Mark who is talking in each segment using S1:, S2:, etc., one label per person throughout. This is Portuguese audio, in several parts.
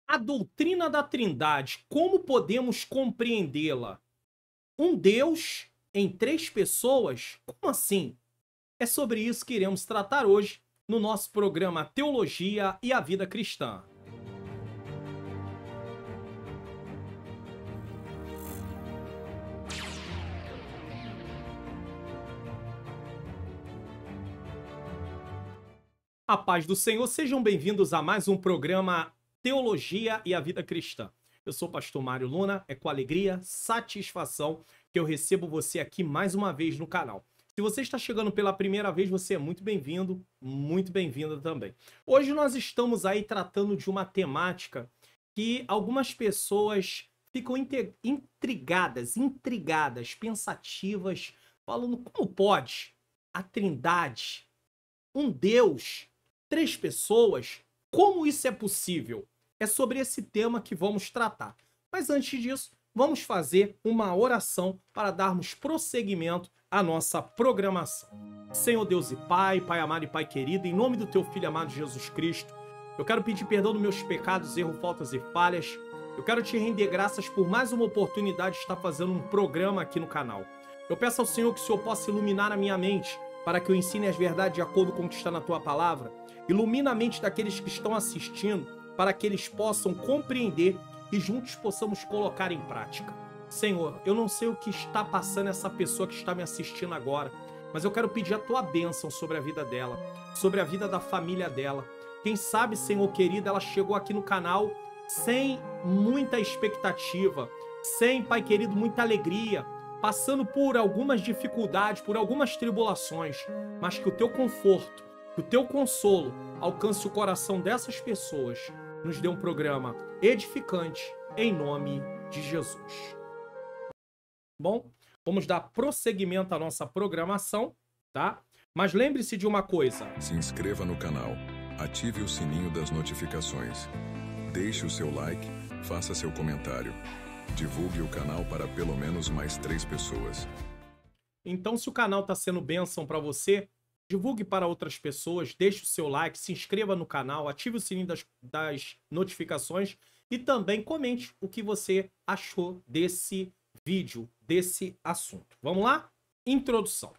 S1: A doutrina da Trindade, como podemos compreendê-la? Um Deus em três pessoas? Como assim? É sobre isso que iremos tratar hoje no nosso programa Teologia e a Vida Cristã. A paz do Senhor, sejam bem-vindos a mais um programa Teologia e a Vida Cristã. Eu sou o pastor Mário Luna, é com alegria, satisfação que eu recebo você aqui mais uma vez no canal. Se você está chegando pela primeira vez, você é muito bem-vindo, muito bem-vinda também. Hoje nós estamos aí tratando de uma temática que algumas pessoas ficam intrigadas, pensativas, falando como pode a Trindade, um Deus, três pessoas, como isso é possível? É sobre esse tema que vamos tratar. Mas antes disso, vamos fazer uma oração para darmos prosseguimento à nossa programação. Senhor Deus e Pai, Pai amado e Pai querido, em nome do Teu Filho amado Jesus Cristo, eu quero pedir perdão dos meus pecados, erros, faltas e falhas. Eu quero te render graças por mais uma oportunidade de estar fazendo um programa aqui no canal. Eu peço ao Senhor que o Senhor possa iluminar a minha mente, para que eu ensine as verdades de acordo com o que está na Tua Palavra. Ilumina a mente daqueles que estão assistindo, para que eles possam compreender e juntos possamos colocar em prática. Senhor, eu não sei o que está passando essa pessoa que está me assistindo agora, mas eu quero pedir a Tua bênção sobre a vida dela, sobre a vida da família dela. Quem sabe, Senhor querido, ela chegou aqui no canal sem muita expectativa, sem, Pai querido, muita alegria, passando por algumas dificuldades, por algumas tribulações, mas que o Teu conforto, que o Teu consolo alcance o coração dessas pessoas. Nos dê um programa edificante, em nome de Jesus. Bom, vamos dar prosseguimento à nossa programação, tá? Mas lembre-se de uma coisa.
S2: Se inscreva no canal, ative o sininho das notificações, deixe o seu like, faça seu comentário. Divulgue o canal para pelo menos mais 3 pessoas.
S1: Então, se o canal está sendo bênção para você, divulgue para outras pessoas, deixe o seu like, se inscreva no canal, ative o sininho das notificações e também comente o que você achou desse vídeo, desse assunto. Vamos lá? Introdução.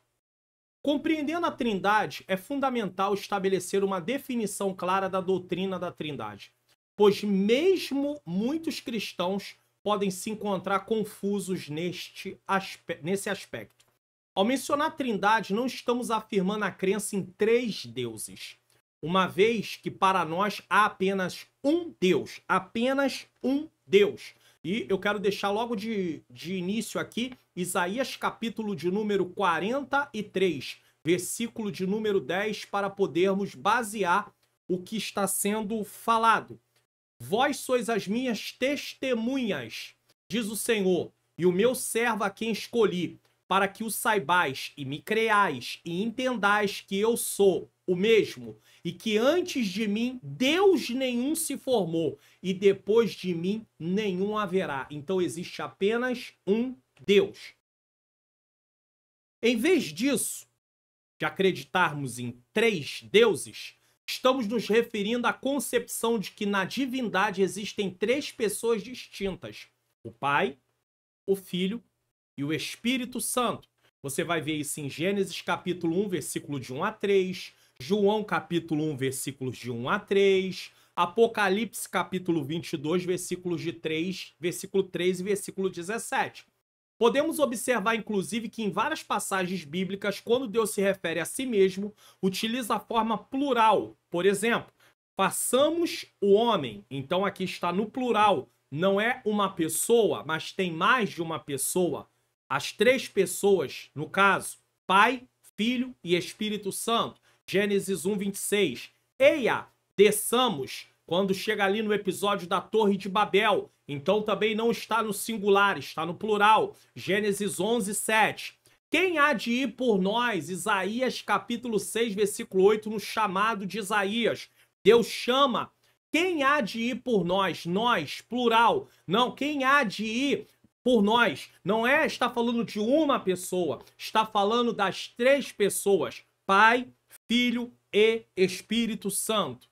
S1: Compreendendo a Trindade, é fundamental estabelecer uma definição clara da doutrina da Trindade, pois mesmo muitos cristãos podem se encontrar confusos nesse aspecto. Ao mencionar Trindade, não estamos afirmando a crença em três deuses, uma vez que para nós há apenas um Deus, E eu quero deixar logo de início aqui, Isaías capítulo de número 43, versículo de número 10, para podermos basear o que está sendo falado. Vós sois as minhas testemunhas, diz o Senhor, e o meu servo a quem escolhi, para que o saibais e me creais e entendais que eu sou o mesmo, e que antes de mim Deus nenhum se formou, e depois de mim nenhum haverá. Então existe apenas um Deus. Em vez disso, de acreditarmos em três deuses, estamos nos referindo à concepção de que na divindade existem três pessoas distintas: o Pai, o Filho e o Espírito Santo. Você vai ver isso em Gênesis capítulo 1, versículo de 1 a 3, João capítulo 1, versículos de 1 a 3, Apocalipse capítulo 22, versículo 3 e versículo 17. Podemos observar, inclusive, que em várias passagens bíblicas, quando Deus se refere a si mesmo, utiliza a forma plural. Por exemplo, façamos o homem. Então aqui está no plural. Não é uma pessoa, mas tem mais de uma pessoa. As três pessoas, no caso, Pai, Filho e Espírito Santo. Gênesis 1, 26. Eia, desçamos. Quando chega ali no episódio da Torre de Babel, então também não está no singular, está no plural. Gênesis 11, 7. Quem há de ir por nós? Isaías capítulo 6, versículo 8, no chamado de Isaías. Deus chama. Quem há de ir por nós? Nós, plural. Não, quem há de ir por nós? Não está falando de uma pessoa, está falando das três pessoas: Pai, Filho e Espírito Santo.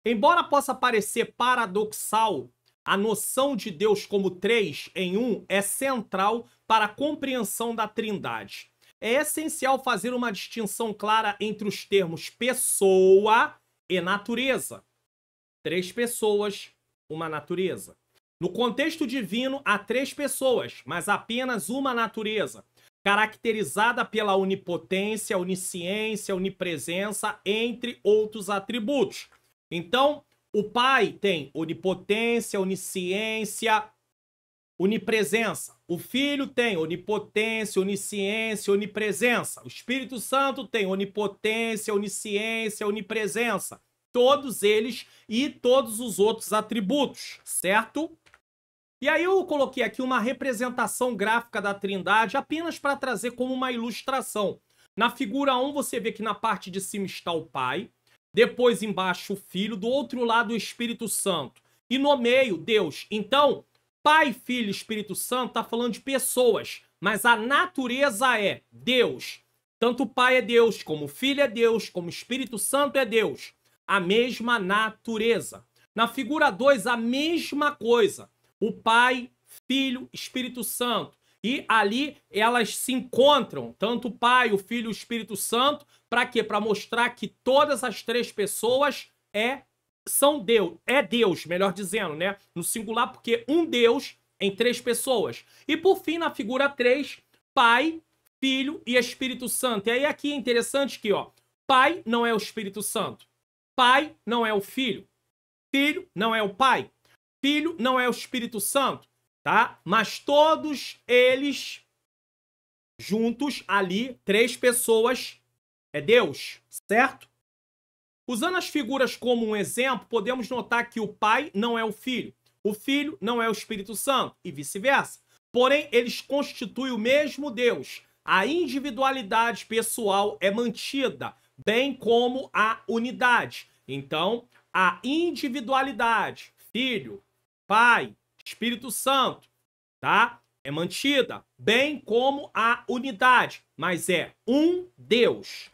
S1: Embora possa parecer paradoxal, a noção de Deus como três em um é central para a compreensão da Trindade. É essencial fazer uma distinção clara entre os termos pessoa e natureza. Três pessoas, uma natureza. No contexto divino, há três pessoas, mas apenas uma natureza, caracterizada pela onipotência, onisciência, onipresença, entre outros atributos. Então, o Pai tem onipotência, onisciência, onipresença. O Filho tem onipotência, onisciência, onipresença. O Espírito Santo tem onipotência, onisciência, onipresença. Todos eles e todos os outros atributos, certo? E aí eu coloquei aqui uma representação gráfica da Trindade apenas para trazer como uma ilustração. Na figura 1 você vê que na parte de cima está o Pai, depois embaixo o Filho, do outro lado o Espírito Santo e no meio Deus. Então, Pai, Filho e Espírito Santo está falando de pessoas, mas a natureza é Deus. Tanto o Pai é Deus, como o Filho é Deus, como o Espírito Santo é Deus. A mesma natureza. Na figura 2, a mesma coisa. O Pai, Filho, Espírito Santo. E ali elas se encontram, tanto o Pai, o Filho e o Espírito Santo, para quê? Para mostrar que todas as três pessoas são Deus. É Deus, melhor dizendo, né? No singular, porque um Deus em três pessoas. E por fim, na figura 3, Pai, Filho e Espírito Santo. E aí aqui é interessante que, ó, Pai não é o Espírito Santo. Pai não é o Filho. Filho não é o Pai. Filho não é o Espírito Santo, tá? Mas todos eles juntos ali, três pessoas, é Deus, certo? Usando as figuras como um exemplo, podemos notar que o Pai não é o Filho, o Filho não é o Espírito Santo e vice-versa. Porém, eles constituem o mesmo Deus. A individualidade pessoal é mantida, bem como a unidade. Então, a individualidade, Filho, Pai, Espírito Santo, tá? É mantida, bem como a unidade, mas é um Deus.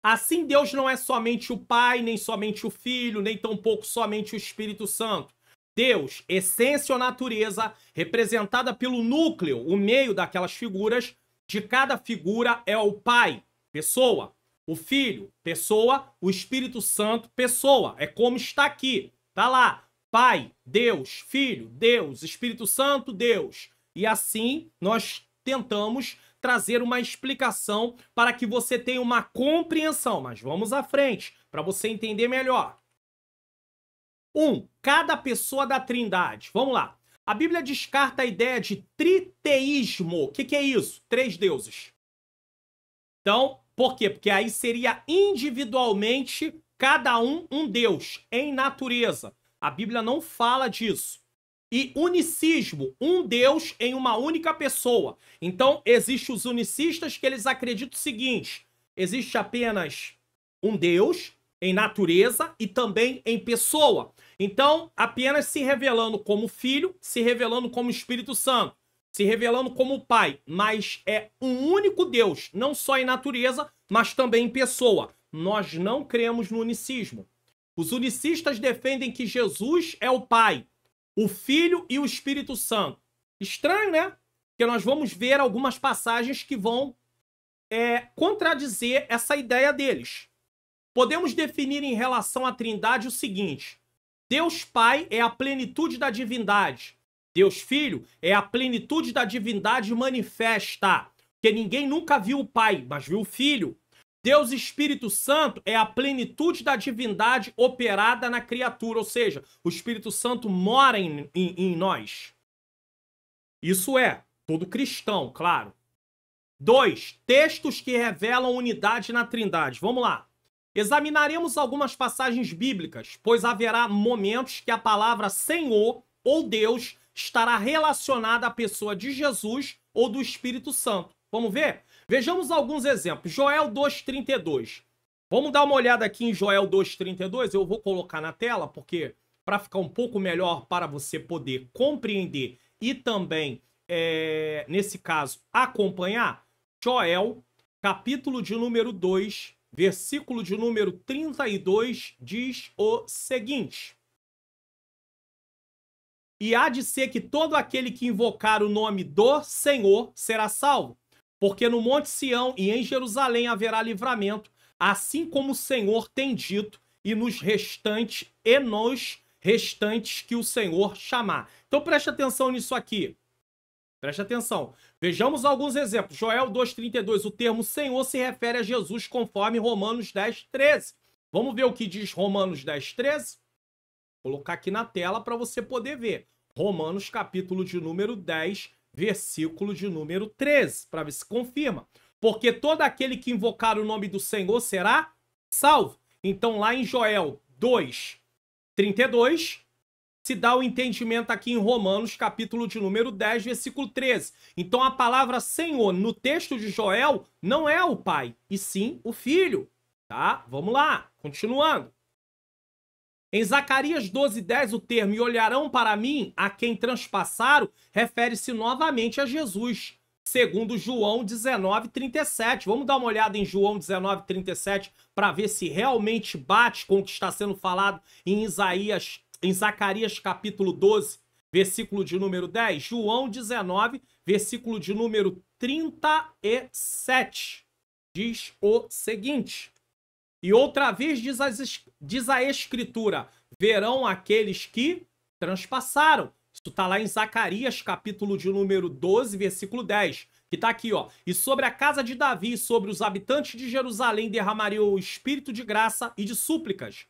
S1: Assim, Deus não é somente o Pai, nem somente o Filho, nem tampouco somente o Espírito Santo. Deus, essência ou natureza, representada pelo núcleo, o meio daquelas figuras, de cada figura é o Pai, pessoa, o Filho, pessoa, o Espírito Santo, pessoa. É como está aqui, tá lá. Pai, Deus, Filho, Deus, Espírito Santo, Deus. E assim nós tentamos trazer uma explicação para que você tenha uma compreensão. Mas vamos à frente, para você entender melhor. 1. Cada pessoa da Trindade. Vamos lá. A Bíblia descarta a ideia de triteísmo. O que é isso? Três deuses. Então, por quê? Porque aí seria individualmente cada um Deus, em natureza. A Bíblia não fala disso. E unicismo, um Deus em uma única pessoa. Então, existem os unicistas que eles acreditam o seguinte: existe apenas um Deus em natureza e também em pessoa. Então, apenas se revelando como Filho, se revelando como Espírito Santo, se revelando como Pai. Mas é um único Deus, não só em natureza, mas também em pessoa. Nós não cremos no unicismo. Os unicistas defendem que Jesus é o Pai, o Filho e o Espírito Santo. Estranho, né? Porque nós vamos ver algumas passagens que vão contradizer essa ideia deles. Podemos definir em relação à Trindade o seguinte: Deus Pai é a plenitude da divindade. Deus Filho é a plenitude da divindade manifesta. Porque ninguém nunca viu o Pai, mas viu o Filho. Deus Espírito Santo é a plenitude da divindade operada na criatura, ou seja, o Espírito Santo mora em nós. Isso é, todo cristão, claro. 2. Textos que revelam unidade na Trindade. Vamos lá. Examinaremos algumas passagens bíblicas, pois haverá momentos que a palavra Senhor ou Deus estará relacionada à pessoa de Jesus ou do Espírito Santo. Vamos ver? Vejamos alguns exemplos. Joel 2,32. Vamos dar uma olhada aqui em Joel 2,32. Eu vou colocar na tela, porque para ficar um pouco melhor para você poder compreender e também, nesse caso, acompanhar. Joel, capítulo de número 2, versículo de número 32, diz o seguinte: e há de ser que todo aquele que invocar o nome do Senhor será salvo, porque no Monte Sião e em Jerusalém haverá livramento, assim como o Senhor tem dito, e nos restantes que o Senhor chamar. Então preste atenção nisso aqui. Preste atenção. Vejamos alguns exemplos. Joel 2,32. O termo Senhor se refere a Jesus conforme Romanos 10,13. Vamos ver o que diz Romanos 10,13? Vou colocar aqui na tela para você poder ver. Romanos capítulo de número 10, versículo de número 13. Para ver se confirma. Porque todo aquele que invocar o nome do Senhor será salvo. Então lá em Joel 2,32... se dá o entendimento aqui em Romanos, capítulo de número 10, versículo 13. Então a palavra Senhor no texto de Joel não é o pai, e sim o filho. Tá? Vamos lá, continuando. Em Zacarias 12:10, o termo "e olharão para mim a quem transpassaram" refere-se novamente a Jesus, segundo João 19:37. Vamos dar uma olhada em João 19:37 para ver se realmente bate com o que está sendo falado em Zacarias capítulo 12, versículo de número 10. João 19, versículo de número 37. Diz o seguinte: e outra vez diz a Escritura, verão aqueles que transpassaram. Isso está lá em Zacarias capítulo de número 12, versículo 10. Que está aqui, ó. E sobre a casa de Davi e sobre os habitantes de Jerusalém derramaria o espírito de graça e de súplicas.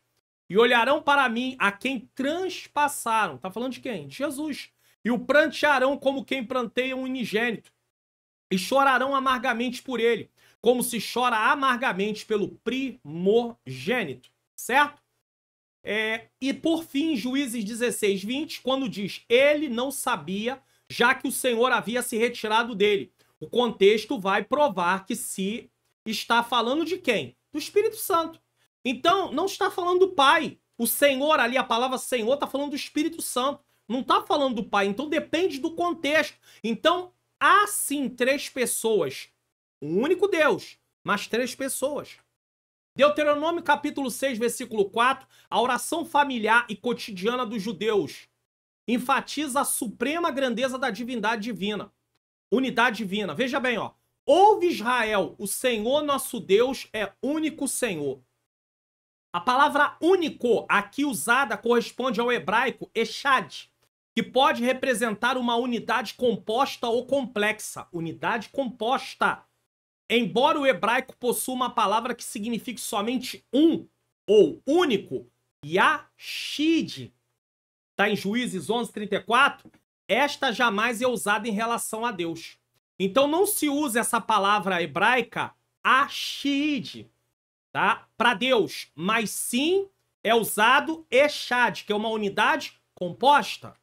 S1: E olharão para mim a quem transpassaram. Tá falando de quem? De Jesus. E o prantearão como quem pranteia um unigênito. E chorarão amargamente por ele, como se chora amargamente pelo primogênito. Certo? E por fim, Juízes 16:20, quando diz: ele não sabia, já que o Senhor havia se retirado dele. O contexto vai provar que se está falando de quem? Do Espírito Santo. Então, não está falando do Pai. O Senhor ali, a palavra Senhor, está falando do Espírito Santo. Não está falando do Pai. Então, depende do contexto. Então, há sim 3 pessoas. Um único Deus, mas 3 pessoas. Deuteronômio capítulo 6, versículo 4. A oração familiar e cotidiana dos judeus enfatiza a suprema grandeza da divindade divina. Unidade divina. Veja bem, ó. Ouve Israel, o Senhor nosso Deus é único Senhor. A palavra único aqui usada corresponde ao hebraico echad, que pode representar uma unidade composta ou complexa. Unidade composta. Embora o hebraico possua uma palavra que signifique somente um ou único, yashid, está em Juízes 11:34, esta jamais é usada em relação a Deus. Então não se usa essa palavra hebraica ashid, tá? Para Deus, mas sim é usado echad, que é uma unidade composta.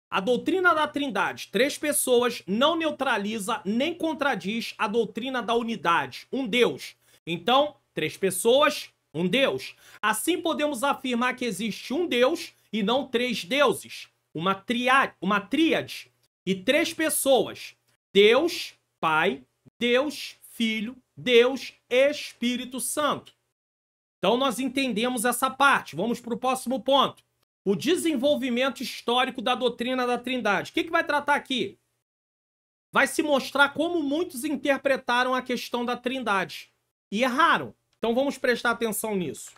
S1: A doutrina da Trindade, 3 pessoas, não neutraliza nem contradiz a doutrina da unidade, um Deus. Então, 3 pessoas, um Deus. Assim podemos afirmar que existe um Deus e não 3 deuses, uma tríade e 3 pessoas: Deus Pai, Deus Filho, Deus Espírito Santo. Então nós entendemos essa parte. Vamos para o próximo ponto. O desenvolvimento histórico da doutrina da Trindade. O que vai tratar aqui? Vai se mostrar como muitos interpretaram a questão da Trindade e erraram. Então vamos prestar atenção nisso.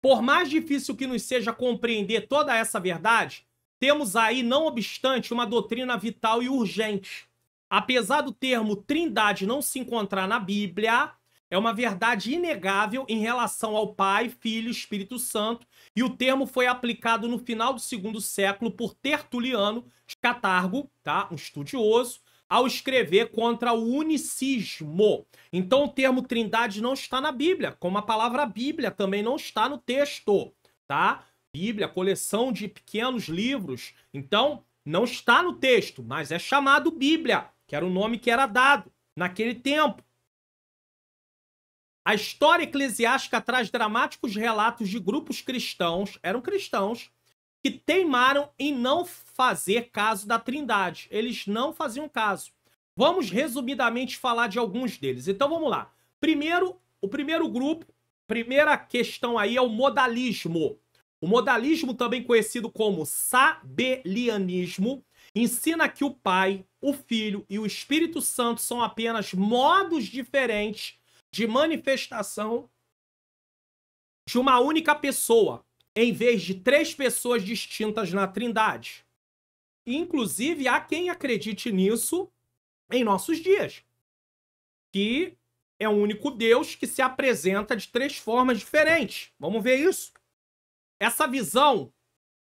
S1: Por mais difícil que nos seja compreender toda essa verdade, temos aí, não obstante, uma doutrina vital e urgente. Apesar do termo Trindade não se encontrar na Bíblia, é uma verdade inegável em relação ao Pai, Filho e Espírito Santo, e o termo foi aplicado no final do 2º século por Tertuliano de Catargo, tá? Um estudioso, ao escrever contra o unicismo. Então o termo Trindade não está na Bíblia, como a palavra Bíblia também não está no texto, tá? Bíblia, coleção de pequenos livros, então não está no texto, mas é chamado Bíblia, que era o nome que era dado naquele tempo. A história eclesiástica traz dramáticos relatos de grupos cristãos, eram cristãos, que teimaram em não fazer caso da Trindade. Eles não faziam caso. Vamos resumidamente falar de alguns deles. Então vamos lá. O primeiro grupo, primeira questão aí é o modalismo. O modalismo, também conhecido como sabelianismo, ensina que o Pai, o Filho e o Espírito Santo são apenas modos diferentes de manifestação de uma única pessoa, em vez de três pessoas distintas na Trindade. Inclusive, há quem acredite nisso em nossos dias, que é um único Deus que se apresenta de três formas diferentes. Vamos ver isso? Essa visão,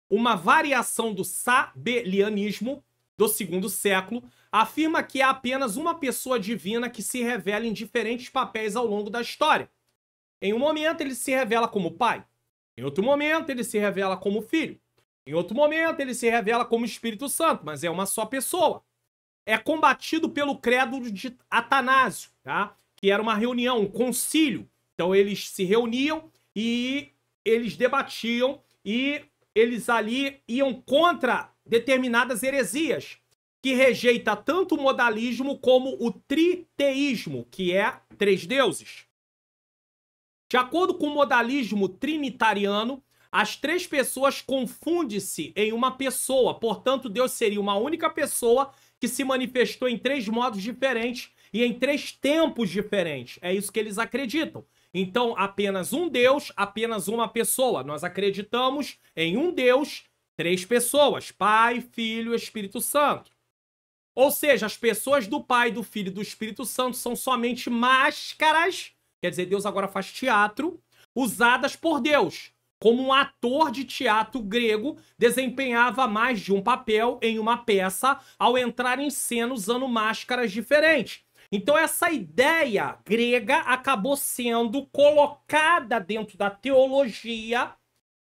S1: uma variação do sabelianismo do segundo século, afirma que há apenas uma pessoa divina que se revela em diferentes papéis ao longo da história. Em um momento ele se revela como Pai, em outro momento ele se revela como Filho, em outro momento ele se revela como Espírito Santo, mas é uma só pessoa. É combatido pelo credo de Atanásio, tá? Que era uma reunião, um concílio. Então eles se reuniam e eles debatiam e eles ali iam contra determinadas heresias, que rejeita tanto o modalismo como o triteísmo, que é três deuses. De acordo com o modalismo trinitariano, as três pessoas confundem-se em uma pessoa, portanto Deus seria uma única pessoa que se manifestou em três modos diferentes e em três tempos diferentes. É isso que eles acreditam. Então, apenas um Deus, apenas uma pessoa. Nós acreditamos em um Deus, três pessoas: Pai, Filho e Espírito Santo. Ou seja, as pessoas do Pai, do Filho e do Espírito Santo são somente máscaras, quer dizer, Deus agora faz teatro, usadas por Deus. Como um ator de teatro grego desempenhava mais de um papel em uma peça ao entrar em cena usando máscaras diferentes. Então essa ideia grega acabou sendo colocada dentro da teologia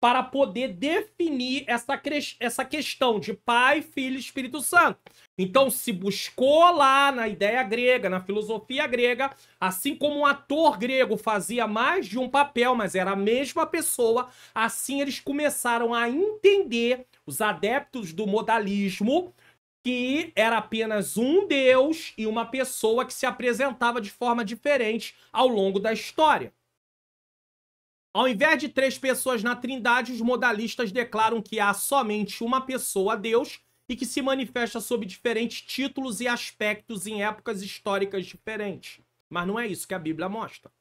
S1: para poder definir essa questão de Pai, Filho e Espírito Santo. Então se buscou lá na ideia grega, na filosofia grega, assim como um ator grego fazia mais de um papel, mas era a mesma pessoa, assim eles começaram a entender, os adeptos do modalismo, que era apenas um Deus e uma pessoa que se apresentava de forma diferente ao longo da história. Ao invés de três pessoas na Trindade, os modalistas declaram que há somente uma pessoa, Deus, e que se manifesta sob diferentes títulos e aspectos em épocas históricas diferentes. Mas não é isso que a Bíblia mostra.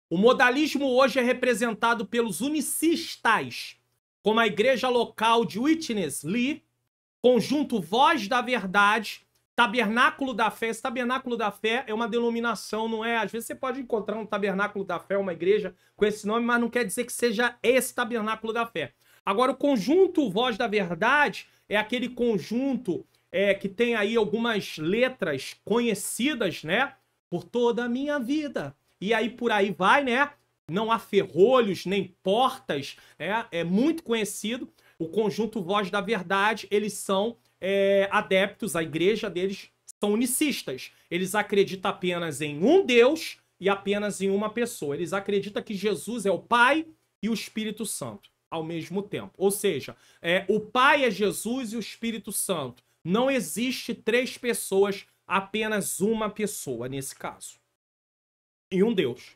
S1: O modalismo hoje é representado pelos unicistas, como a igreja local de Witness Lee, Conjunto Voz da Verdade, Tabernáculo da Fé. Esse Tabernáculo da Fé é uma denominação, não é? Às vezes você pode encontrar um Tabernáculo da Fé, uma igreja com esse nome, mas não quer dizer que seja esse Tabernáculo da Fé. Agora, o Conjunto Voz da Verdade é aquele conjunto que tem aí algumas letras conhecidas, né? Por toda a minha vida. E aí por aí vai, né? Não há ferrolhos, nem portas, né? É muito conhecido. O Conjunto Voz da Verdade, eles são adeptos, a igreja deles são unicistas. Eles acreditam apenas em um Deus e apenas em uma pessoa. Eles acreditam que Jesus é o Pai e o Espírito Santo ao mesmo tempo. Ou seja, o Pai é Jesus e o Espírito Santo. Não existe três pessoas, apenas uma pessoa nesse caso. E um Deus.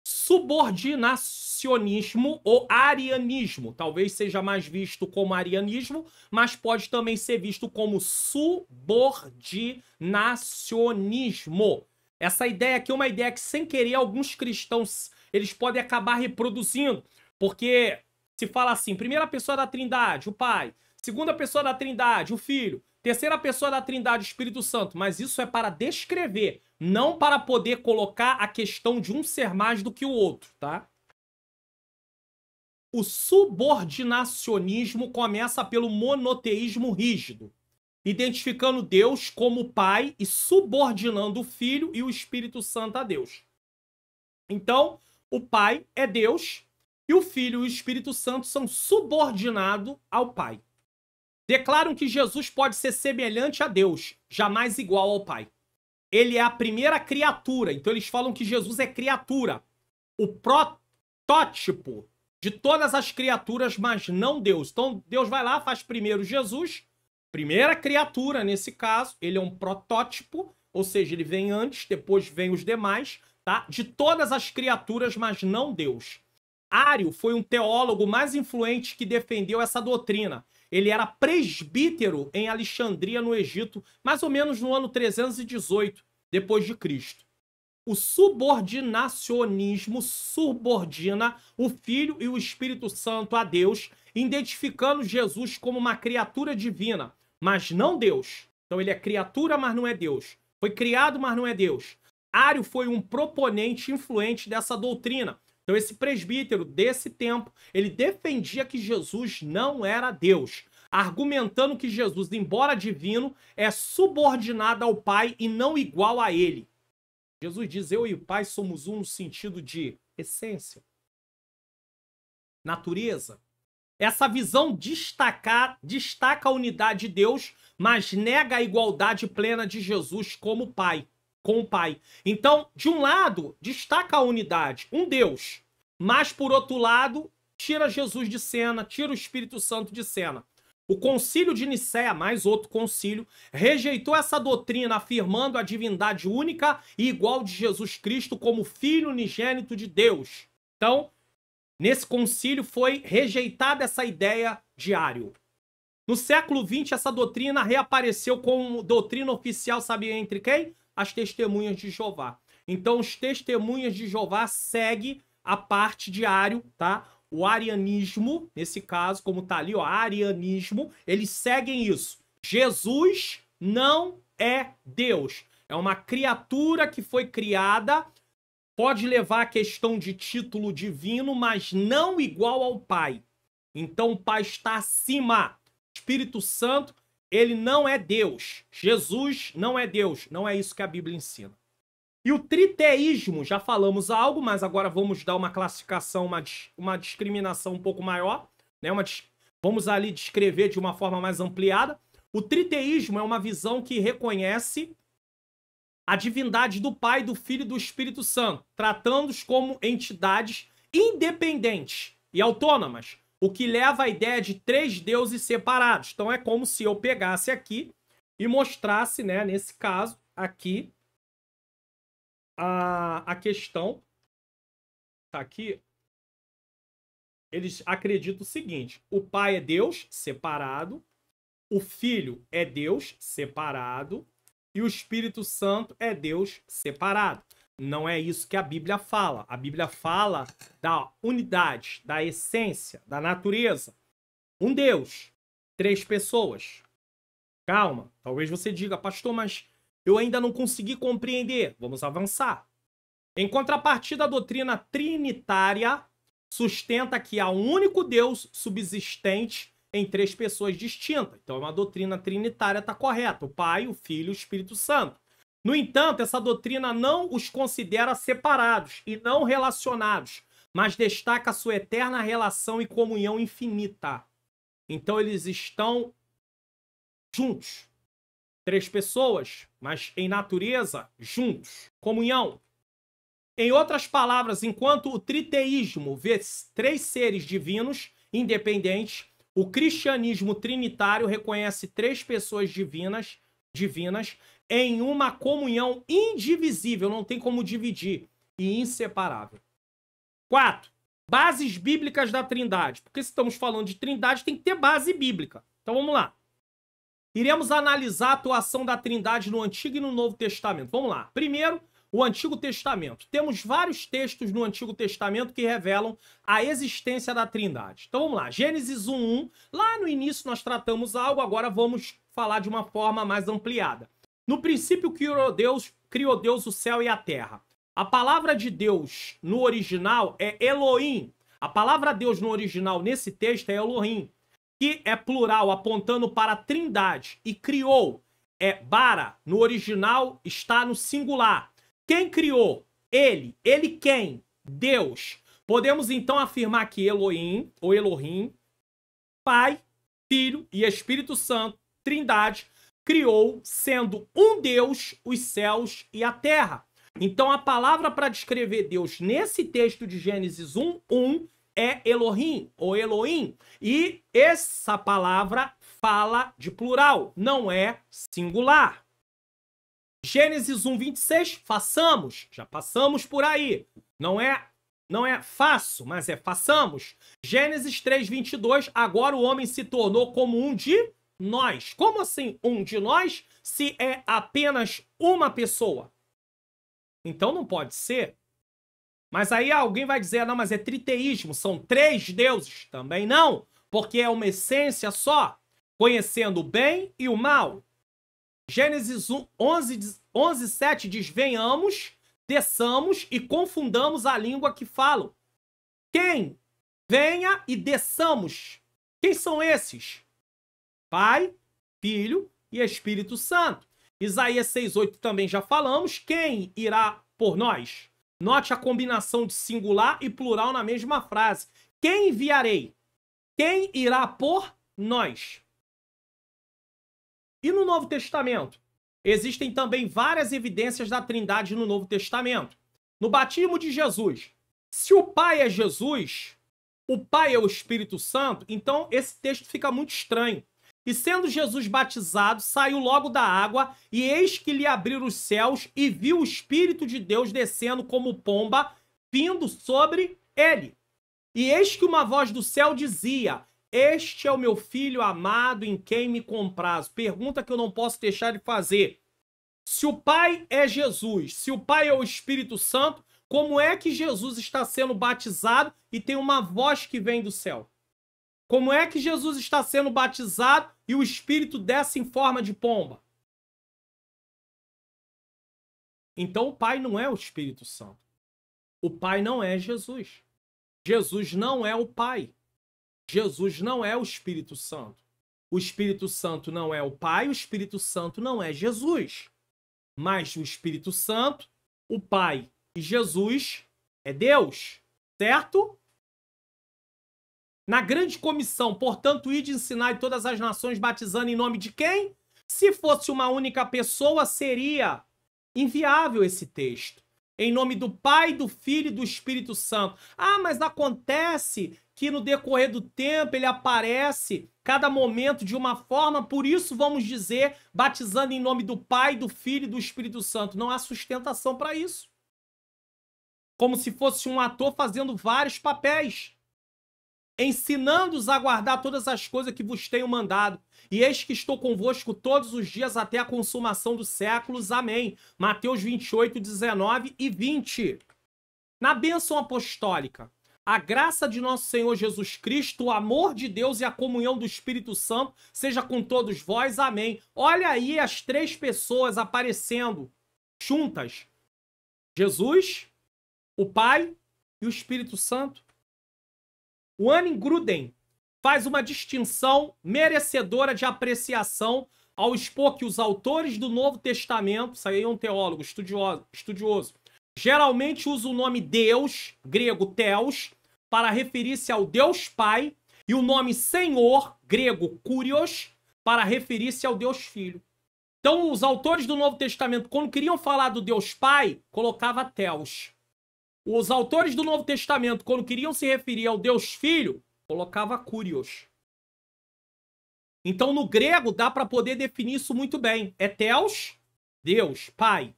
S1: Subordinacionismo ou arianismo. Talvez seja mais visto como arianismo, mas pode também ser visto como subordinacionismo. Essa ideia aqui é uma ideia que, sem querer, alguns cristãos eles podem acabar reproduzindo, porque se fala assim: primeira pessoa da Trindade, o Pai; segunda pessoa da Trindade, o Filho; terceira pessoa da Trindade, o Espírito Santo. Mas isso é para descrever, não para poder colocar a questão de um ser mais do que o outro, tá? O subordinacionismo começa pelo monoteísmo rígido, identificando Deus como Pai e subordinando o Filho e o Espírito Santo a Deus. Então, o Pai é Deus e o Filho e o Espírito Santo são subordinados ao Pai. Declaram que Jesus pode ser semelhante a Deus, jamais igual ao Pai. Ele é a primeira criatura, então eles falam que Jesus é criatura, o protótipo de todas as criaturas, mas não Deus. Então Deus vai lá, faz primeiro Jesus, primeira criatura nesse caso, ele é um protótipo, ou seja, ele vem antes, depois vem os demais, tá? De todas as criaturas, mas não Deus. Ário foi um teólogo mais influente que defendeu essa doutrina. Ele era presbítero em Alexandria, no Egito, mais ou menos no ano 318 depois de Cristo. O subordinacionismo subordina o Filho e o Espírito Santo a Deus, identificando Jesus como uma criatura divina, mas não Deus. Então ele é criatura, mas não é Deus. Foi criado, mas não é Deus. Ário foi um proponente influente dessa doutrina. Então esse presbítero desse tempo, ele defendia que Jesus não era Deus, argumentando que Jesus, embora divino, é subordinado ao Pai e não igual a ele. Jesus diz, eu e o Pai somos um no sentido de essência, natureza. Essa visão destaca a unidade de Deus, mas nega a igualdade plena de Jesus como Pai, com o Pai. Então, de um lado, destaca a unidade, um Deus, mas por outro lado, tira Jesus de cena, tira o Espírito Santo de cena. O concílio de Nicéia, mais outro concílio, rejeitou essa doutrina, afirmando a divindade única e igual de Jesus Cristo como Filho unigênito de Deus. Então, nesse concílio foi rejeitada essa ideia de Ário. No século XX, essa doutrina reapareceu como doutrina oficial, sabe entre quem? As Testemunhas de Jeová. Então, os Testemunhas de Jeová seguem a parte de Ário, tá? O arianismo, nesse caso, como tá ali, ó, arianismo, eles seguem isso. Jesus não é Deus. É uma criatura que foi criada, pode levar a questão de título divino, mas não igual ao Pai. Então o Pai está acima. Espírito Santo, ele não é Deus. Jesus não é Deus. Não é isso que a Bíblia ensina. E o triteísmo, já falamos algo, mas agora vamos dar uma classificação, uma discriminação um pouco maior, né? Vamos ali descrever de uma forma mais ampliada. O triteísmo é uma visão que reconhece a divindade do Pai, do Filho e do Espírito Santo, tratando-os como entidades independentes e autônomas, o que leva à ideia de três deuses separados. Então é como se eu pegasse aqui e mostrasse, né, nesse caso, aqui, a questão tá aqui. Eles acreditam o seguinte: o Pai é Deus separado, o Filho é Deus separado e o Espírito Santo é Deus separado. Não é isso que a Bíblia fala. A Bíblia fala da unidade, da essência, da natureza. Um Deus, três pessoas. Calma, talvez você diga, pastor, mas eu ainda não consegui compreender. Vamos avançar. Em contrapartida, a doutrina trinitária sustenta que há um único Deus subsistente em três pessoas distintas. Então, é uma doutrina trinitária, está correta. O Pai, o Filho e o Espírito Santo. No entanto, essa doutrina não os considera separados e não relacionados, mas destaca a sua eterna relação e comunhão infinita. Então, eles estão juntos. Três pessoas, mas em natureza, juntos. Comunhão. Em outras palavras, enquanto o triteísmo vê três seres divinos independentes, o cristianismo trinitário reconhece três pessoas divinas em uma comunhão indivisível, não tem como dividir, e inseparável. 4. Bases bíblicas da Trindade. Porque se estamos falando de Trindade, tem que ter base bíblica. Então vamos lá. Iremos analisar a atuação da Trindade no Antigo e no Novo Testamento. Vamos lá. Primeiro, o Antigo Testamento. Temos vários textos no Antigo Testamento que revelam a existência da Trindade. Então vamos lá. Gênesis 1:1. Lá no início nós tratamos algo, agora vamos falar de uma forma mais ampliada. No princípio criou Deus o céu e a terra. A palavra de Deus no original é Elohim. A palavra Deus no original nesse texto é Elohim, que é plural, apontando para a Trindade. E criou é bara, no original está no singular. Quem criou? Ele. Ele quem? Deus. Podemos então afirmar que Elohim, ou Elohim, Pai, Filho e Espírito Santo, Trindade, criou, sendo um Deus, os céus e a terra. Então a palavra para descrever Deus nesse texto de Gênesis 1:1 é Elohim, ou Elohim. E essa palavra fala de plural, não é singular. Gênesis 1, 26, façamos. Já passamos por aí. Não é faço, mas é façamos. Gênesis 3, 22, agora o homem se tornou como um de nós. Como assim um de nós, se é apenas uma pessoa? Então não pode ser. Mas aí alguém vai dizer, não, mas é triteísmo, são 3 deuses. Também não, porque é uma essência só, conhecendo o bem e o mal. Gênesis 11, 7 diz, venhamos, desçamos e confundamos a língua que falam. Quem? Venha e desçamos. Quem são esses? Pai, Filho e Espírito Santo. Isaías 6,8 também já falamos. Quem irá por nós? Note a combinação de singular e plural na mesma frase. Quem enviarei? Quem irá por nós? E no Novo Testamento? Existem também várias evidências da Trindade no Novo Testamento. No batismo de Jesus, se o Pai é Jesus, o Pai é o Espírito Santo, então esse texto fica muito estranho. E sendo Jesus batizado, saiu logo da água, e eis que lhe abriram os céus, e viu o Espírito de Deus descendo como pomba, vindo sobre ele. E eis que uma voz do céu dizia, este é o meu filho amado em quem me comprazo. Pergunta que eu não posso deixar de fazer. Se o Pai é Jesus, se o Pai é o Espírito Santo, como é que Jesus está sendo batizado e tem uma voz que vem do céu? Como é que Jesus está sendo batizado e o Espírito desce em forma de pomba? Então o Pai não é o Espírito Santo. O Pai não é Jesus. Jesus não é o Pai. Jesus não é o Espírito Santo. O Espírito Santo não é o Pai, o Espírito Santo não é Jesus. Mas o Espírito Santo, o Pai e Jesus é Deus, certo? Na grande comissão, portanto, ide ensinar todas as nações batizando em nome de quem? Se fosse uma única pessoa, seria inviável esse texto. Em nome do Pai, do Filho e do Espírito Santo. Ah, mas acontece que no decorrer do tempo ele aparece cada momento de uma forma, por isso vamos dizer, batizando em nome do Pai, do Filho e do Espírito Santo. Não há sustentação para isso. Como se fosse um ator fazendo vários papéis. Ensinando-os a guardar todas as coisas que vos tenho mandado. E eis que estou convosco todos os dias até a consumação dos séculos. Amém. Mateus 28, 19 e 20. Na bênção apostólica, a graça de nosso Senhor Jesus Cristo, o amor de Deus e a comunhão do Espírito Santo seja com todos vós. Amém. Olha aí as 3 pessoas aparecendo juntas. Jesus, o Pai e o Espírito Santo. O Anne Gruden faz uma distinção merecedora de apreciação ao expor que os autores do Novo Testamento, isso aí é um teólogo estudioso, geralmente usa o nome Deus, grego Theos, para referir-se ao Deus Pai, e o nome Senhor, grego Kurios, para referir-se ao Deus Filho. Então, os autores do Novo Testamento, quando queriam falar do Deus Pai, colocava Theos. Os autores do Novo Testamento, quando queriam se referir ao Deus Filho, colocava Kurios. Então, no grego, dá para poder definir isso muito bem. É Theos, Deus, Pai.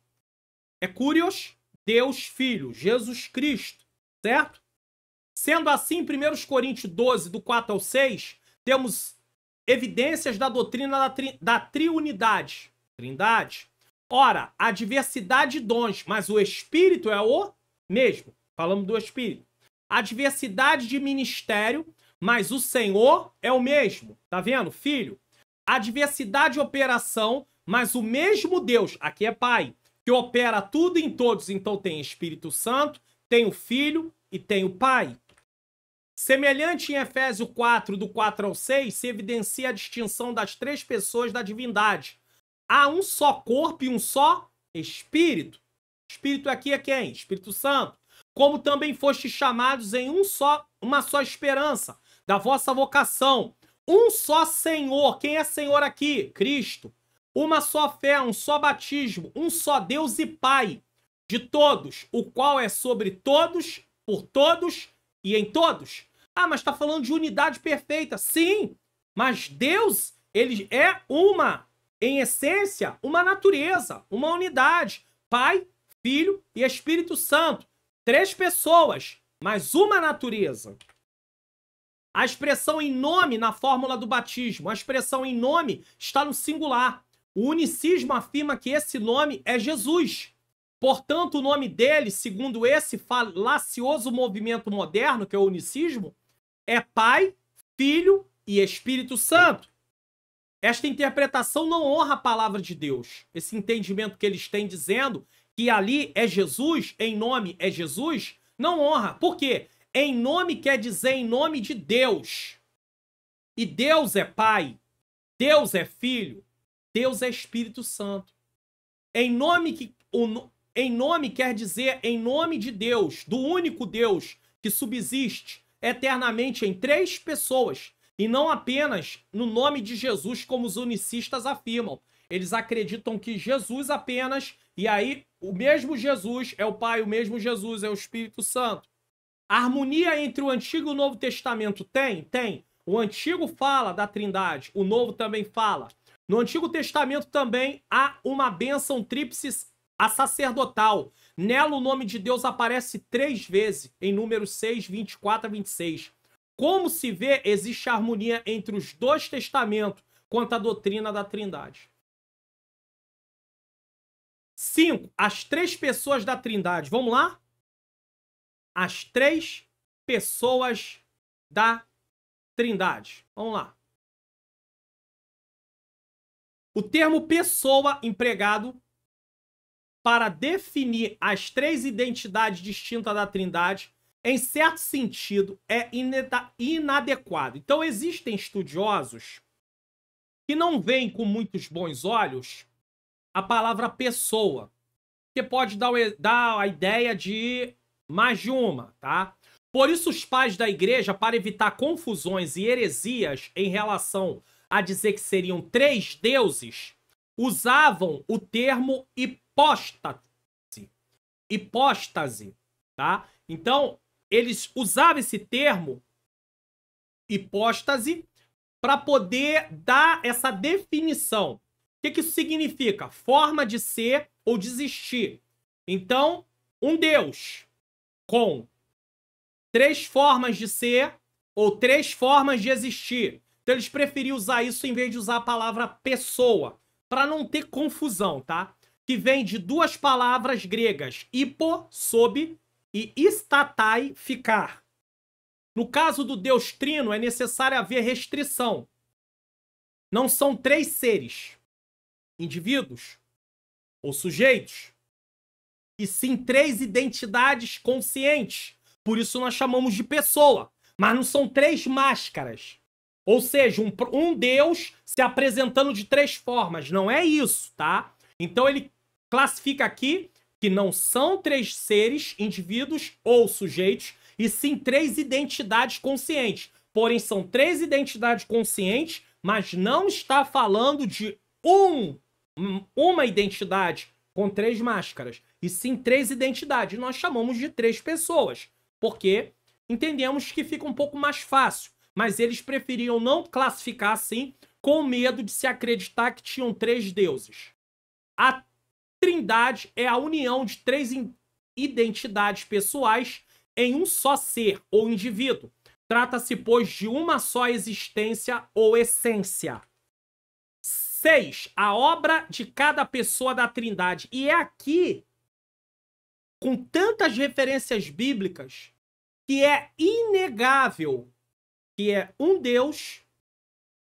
S1: É Kurios, Deus Filho, Jesus Cristo, certo? Sendo assim, em 1 Coríntios 12, do 4 ao 6, temos evidências da doutrina da triunidade. Trindade. Ora, a diversidade de dons, mas o Espírito é o mesmo. Falamos do Espírito. A diversidade de ministério, mas o Senhor é o mesmo. Tá vendo, filho? A diversidade de operação, mas o mesmo Deus, aqui é Pai, que opera tudo em todos. Então tem Espírito Santo, tem o Filho e tem o Pai. Semelhante em Efésios 4, do 4 ao 6, se evidencia a distinção das 3 pessoas da divindade. Há um só corpo e um só Espírito. Espírito aqui é quem? Espírito Santo. Como também fostes chamados em uma só esperança da vossa vocação. Um só Senhor. Quem é Senhor aqui? Cristo. Uma só fé, um só batismo, um só Deus e Pai de todos, o qual é sobre todos, por todos e em todos. Ah, mas está falando de unidade perfeita. Sim, mas Deus, ele é uma em essência, uma natureza, uma unidade. Pai, Filho e Espírito Santo. 3 pessoas, mas uma natureza. A expressão em nome na fórmula do batismo, a expressão em nome está no singular. O unicismo afirma que esse nome é Jesus. Portanto, o nome dele, segundo esse falacioso movimento moderno, que é o unicismo, é Pai, Filho e Espírito Santo. Esta interpretação não honra a palavra de Deus. Esse entendimento que eles têm dizendo que ali é Jesus, em nome é Jesus, não honra. Por quê? Em nome quer dizer em nome de Deus. E Deus é Pai, Deus é Filho, Deus é Espírito Santo. Em nome quer dizer em nome de Deus, do único Deus que subsiste eternamente em 3 pessoas. E não apenas no nome de Jesus, como os unicistas afirmam. Eles acreditam que Jesus apenas, e aí o mesmo Jesus é o Pai, o mesmo Jesus é o Espírito Santo. A harmonia entre o Antigo e o Novo Testamento tem? Tem. O Antigo fala da Trindade, o Novo também fala. No Antigo Testamento também há uma bênção tríplice a sacerdotal. Nela o nome de Deus aparece 3 vezes, em Números 6, 24 a 26. Como se vê, existe harmonia entre os 2 testamentos quanto à doutrina da Trindade. 5. As 3 pessoas da Trindade. Vamos lá? As 3 pessoas da Trindade. Vamos lá. O termo pessoa empregado para definir as 3 identidades distintas da Trindade, em certo sentido, é inadequado. Então, existem estudiosos que não veem com muitos bons olhos a palavra pessoa, que pode dar a ideia de mais de uma, tá? Por isso, os pais da igreja, para evitar confusões e heresias em relação a dizer que seriam 3 deuses, usavam o termo hipóstase, tá? Então, eles usavam esse termo hipóstase para poder dar essa definição. O que isso significa? Forma de ser ou de existir. Então, um Deus com 3 formas de ser ou 3 formas de existir. Então, eles preferiam usar isso em vez de usar a palavra pessoa, para não ter confusão, tá? Que vem de 2 palavras gregas, hipo, sob, e statai, ficar. No caso do Deus Trino, é necessário haver restrição. Não são 3 seres, indivíduos ou sujeitos, e sim 3 identidades conscientes. Por isso nós chamamos de pessoa. Mas não são 3 máscaras. Ou seja, um Deus se apresentando de 3 formas. Não é isso, tá? Então ele classifica aqui que não são 3 seres, indivíduos ou sujeitos, e sim 3 identidades conscientes. Porém, são 3 identidades conscientes, mas não está falando de uma identidade com 3 máscaras, e sim 3 identidades. Nós chamamos de 3 pessoas, porque entendemos que fica um pouco mais fácil. Mas eles preferiam não classificar assim, com medo de se acreditar que tinham 3 deuses. A Trindade é a união de 3 identidades pessoais em um só ser ou indivíduo. Trata-se, pois, de uma só existência ou essência. 6. A obra de cada pessoa da Trindade. E é aqui, com tantas referências bíblicas, que é inegável que é um Deus,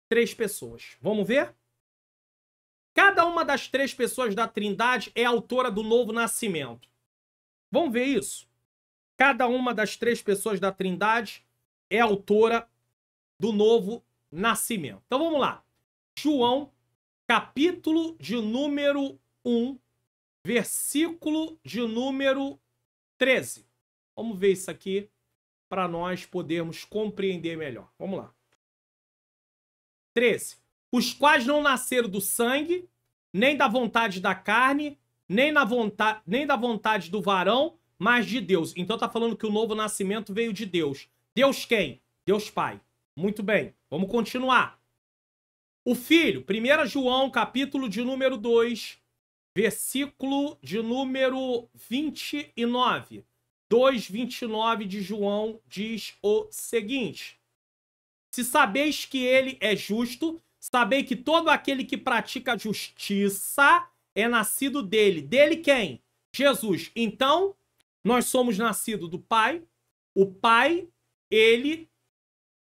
S1: 3 pessoas. Vamos ver? Cada uma das 3 pessoas da Trindade é autora do novo nascimento. Vamos ver isso? Cada uma das 3 pessoas da Trindade é autora do novo nascimento. Então vamos lá. João, capítulo de número 1, versículo de número 13. Vamos ver isso aqui para nós podermos compreender melhor. Vamos lá. 13. Os quais não nasceram do sangue, nem da vontade da carne, nem da vontade do varão, mas de Deus. Então tá falando que o novo nascimento veio de Deus. Deus quem? Deus Pai. Muito bem. Vamos continuar. O Filho, 1 João, capítulo de número 2, versículo de número 29. 2:29 de João diz o seguinte: se sabeis que ele é justo, sabei que todo aquele que pratica a justiça é nascido dele. Dele quem? Jesus. Então, nós somos nascidos do Pai. O Pai, ele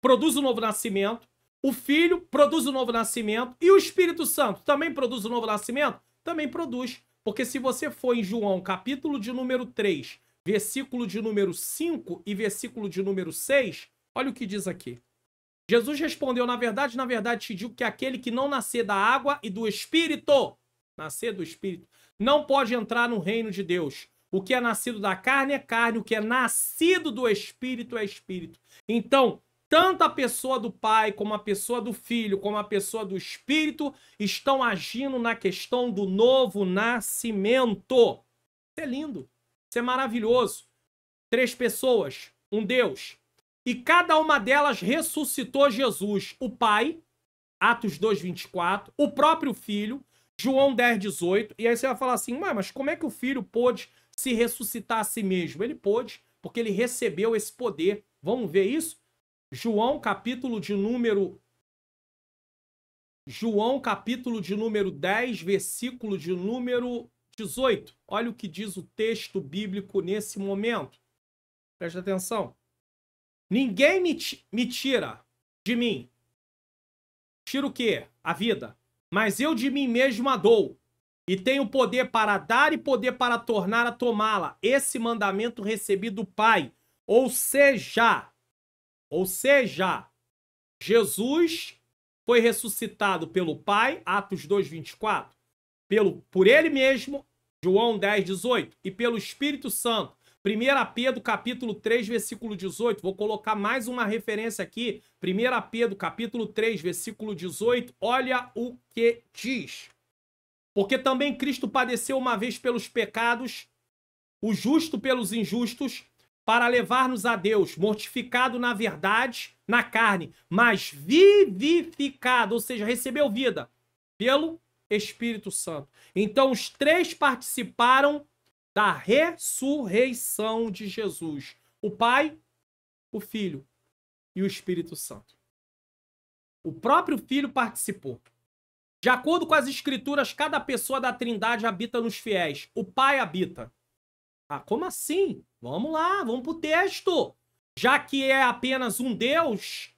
S1: produz o novo nascimento. O Filho produz o novo nascimento. E o Espírito Santo também produz o novo nascimento? Também produz. Porque se você for em João, capítulo de número 3, versículo de número 5 e versículo de número 6, olha o que diz aqui. Jesus respondeu, na verdade te digo que aquele que não nascer da água e do Espírito, nascer do Espírito, não pode entrar no reino de Deus. O que é nascido da carne é carne, o que é nascido do Espírito é Espírito. Então, tanto a pessoa do Pai, como a pessoa do Filho, como a pessoa do Espírito, estão agindo na questão do novo nascimento. Isso é lindo, isso é maravilhoso. 3 pessoas, um Deus. E cada uma delas ressuscitou Jesus. O Pai, Atos 2:24, o próprio Filho, João 10:18. E aí você vai falar assim, mas como é que o Filho pôde se ressuscitar a si mesmo? Ele pôde, porque ele recebeu esse poder. Vamos ver isso? João, capítulo de número 10, versículo de número 18. Olha o que diz o texto bíblico nesse momento. Presta atenção. Ninguém me tira de mim. Tira o quê? A vida. Mas eu de mim mesmo a dou. E tenho poder para dar e poder para tornar a tomá-la. Esse mandamento recebi do Pai. Ou seja, Jesus foi ressuscitado pelo Pai, Atos 2:24, por ele mesmo, João 10:18, e pelo Espírito Santo, 1 Pedro, capítulo 3, versículo 18. Vou colocar mais uma referência aqui. 1 Pedro, capítulo 3, versículo 18. Olha o que diz. Porque também Cristo padeceu uma vez pelos pecados, o justo pelos injustos, para levar-nos a Deus, mortificado na verdade, na carne, mas vivificado, ou seja, recebeu vida pelo Espírito Santo. Então os 3 participaram da ressurreição de Jesus. O Pai, o Filho e o Espírito Santo. O próprio Filho participou. De acordo com as Escrituras, cada pessoa da Trindade habita nos fiéis. O Pai habita. Ah, como assim? Vamos lá, vamos pro texto. Já que é apenas um Deus,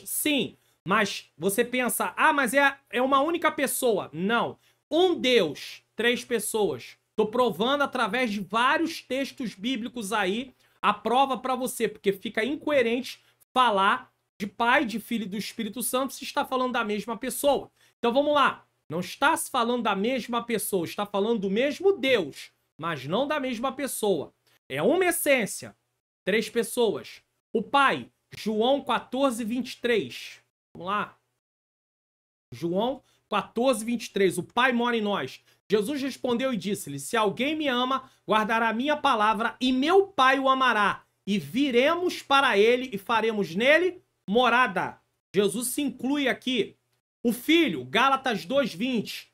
S1: sim. Mas você pensa, mas é uma única pessoa. Não. Um Deus, 3 pessoas. Tô provando através de vários textos bíblicos aí a prova para você, porque fica incoerente falar de Pai, de Filho e do Espírito Santo se está falando da mesma pessoa. Então vamos lá. Não está se falando da mesma pessoa, está falando do mesmo Deus, mas não da mesma pessoa. É uma essência. 3 pessoas. O Pai, João 14:23. Vamos lá. João 14:23. O Pai mora em nós. Jesus respondeu e disse-lhe, se alguém me ama, guardará a minha palavra e meu Pai o amará. E viremos para ele e faremos nele morada. Jesus se inclui aqui. O Filho, Gálatas 2:20.